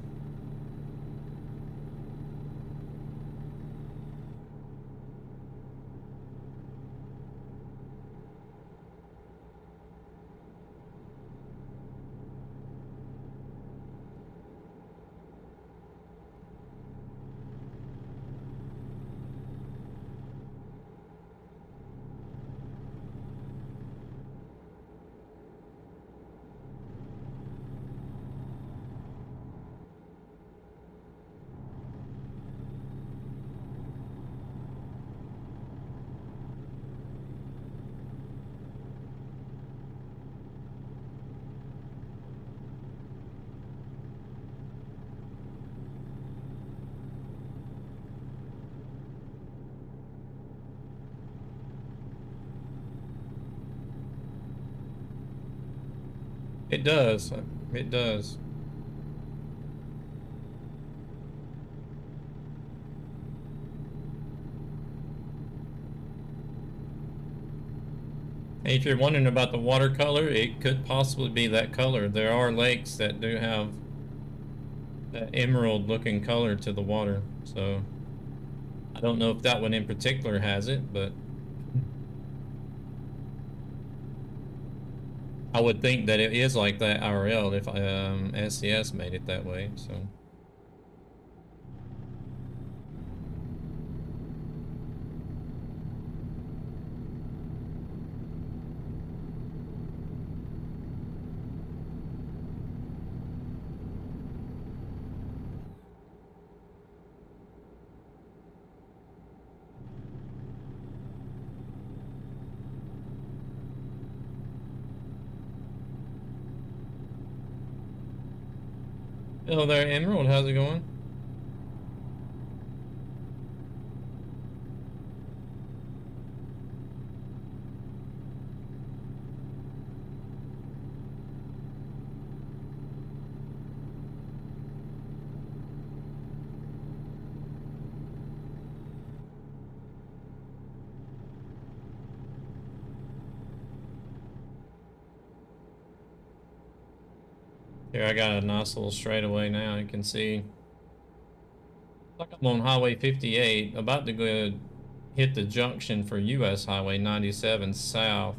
It does. It does. If you're wondering about the watercolor, it could possibly be that color. There are lakes that do have that emerald looking color to the water. So I don't know if that one in particular has it, but I would think that it is like that IRL if SCS made it that way. So. Hello there, Emerald. How's it going? Here, I got a nice little straightaway now. You can see. Like I'm on Highway 58, about to go hit the junction for US Highway 97 south.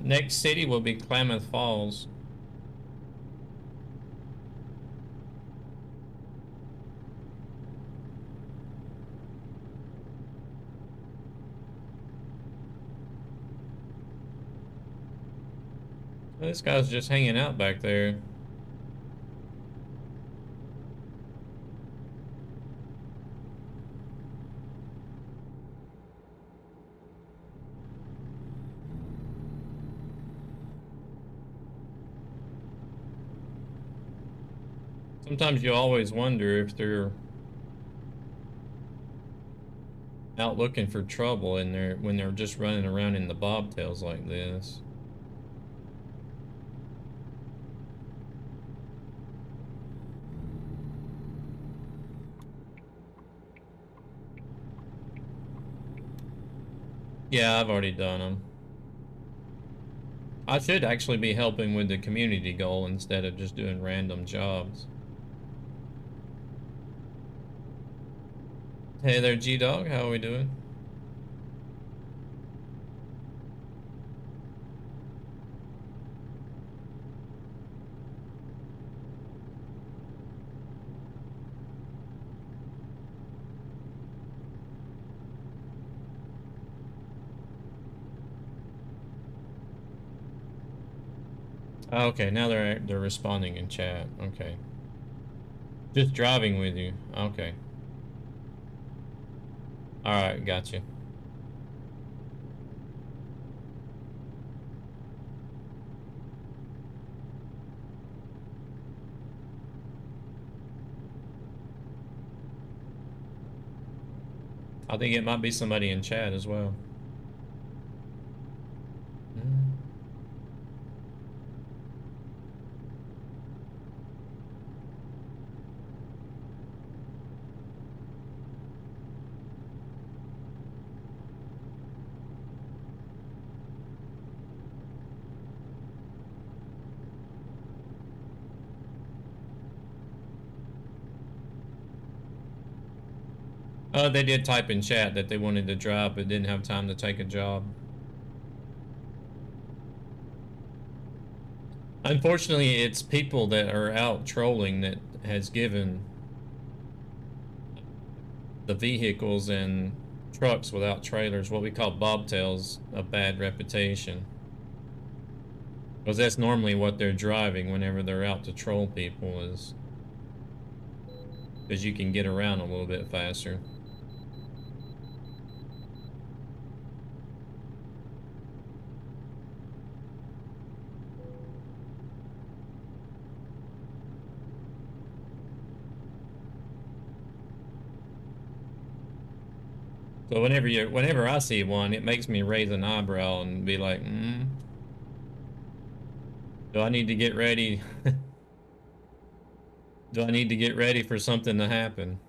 Next city will be Klamath Falls. This guy's just hanging out back there. Sometimes you always wonder if they're out looking for trouble and when they're just running around in the bobtails like this. Yeah, I've already done them. I should actually be helping with the community goal instead of just doing random jobs. Hey there, G-Dog. How are we doing? Okay, now they're responding in chat. Okay. Just driving with you. Okay. Alright, gotcha. I think it might be somebody in chat as well. They did type in chat that they wanted to drive but didn't have time to take a job. Unfortunately, it's people that are out trolling that has given the vehicles and trucks without trailers, what we call bobtails, a bad reputation. Because that's normally what they're driving whenever they're out to troll people, is because you can get around a little bit faster. So whenever I see one, it makes me raise an eyebrow and be like, do I need to get ready? Do I need to get ready for something to happen?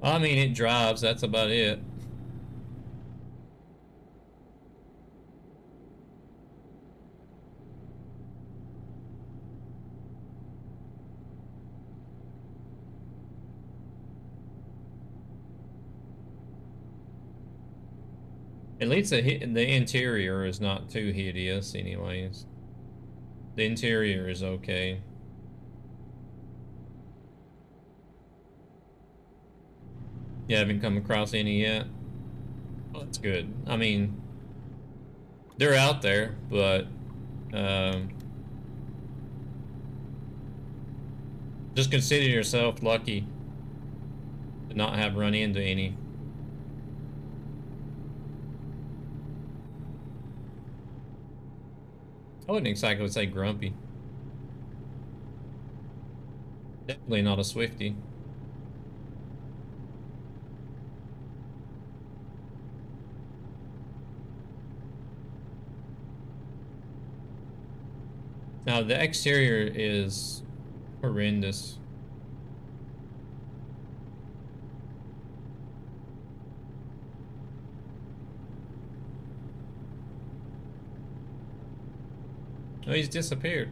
I mean, it drives, that's about it. At least the interior is not too hideous anyways. The interior is okay. You haven't come across any yet? Well, that's good. I mean, they're out there, but just consider yourself lucky to not have run into any. I wouldn't exactly say grumpy. Definitely not a Swiftie. Now, the exterior is horrendous. Oh, he's disappeared.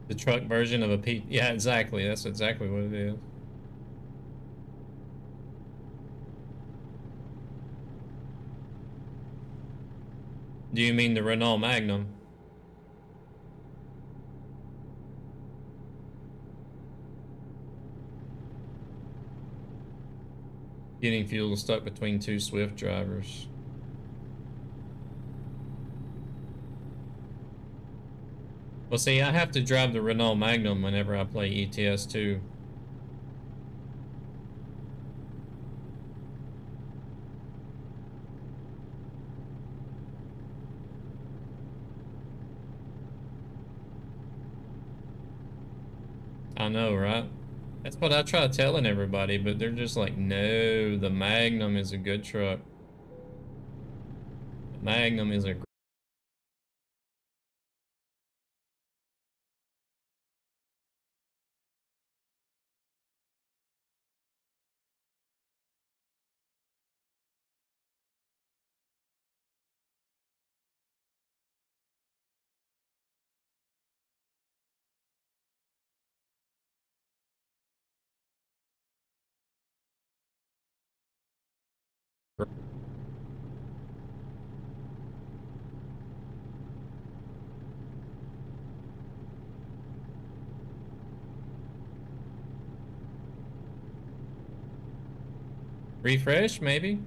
The truck version of a P. Yeah, exactly. That's exactly what it is. Do you mean the Renault Magnum? Getting fuel stuck between two Swift drivers. Well, see, I have to drive the Renault Magnum whenever I play ETS 2. I know, right? That's what I try telling everybody, but they're just like, no, the Magnum is a good truck. The Magnum is a refresh, maybe?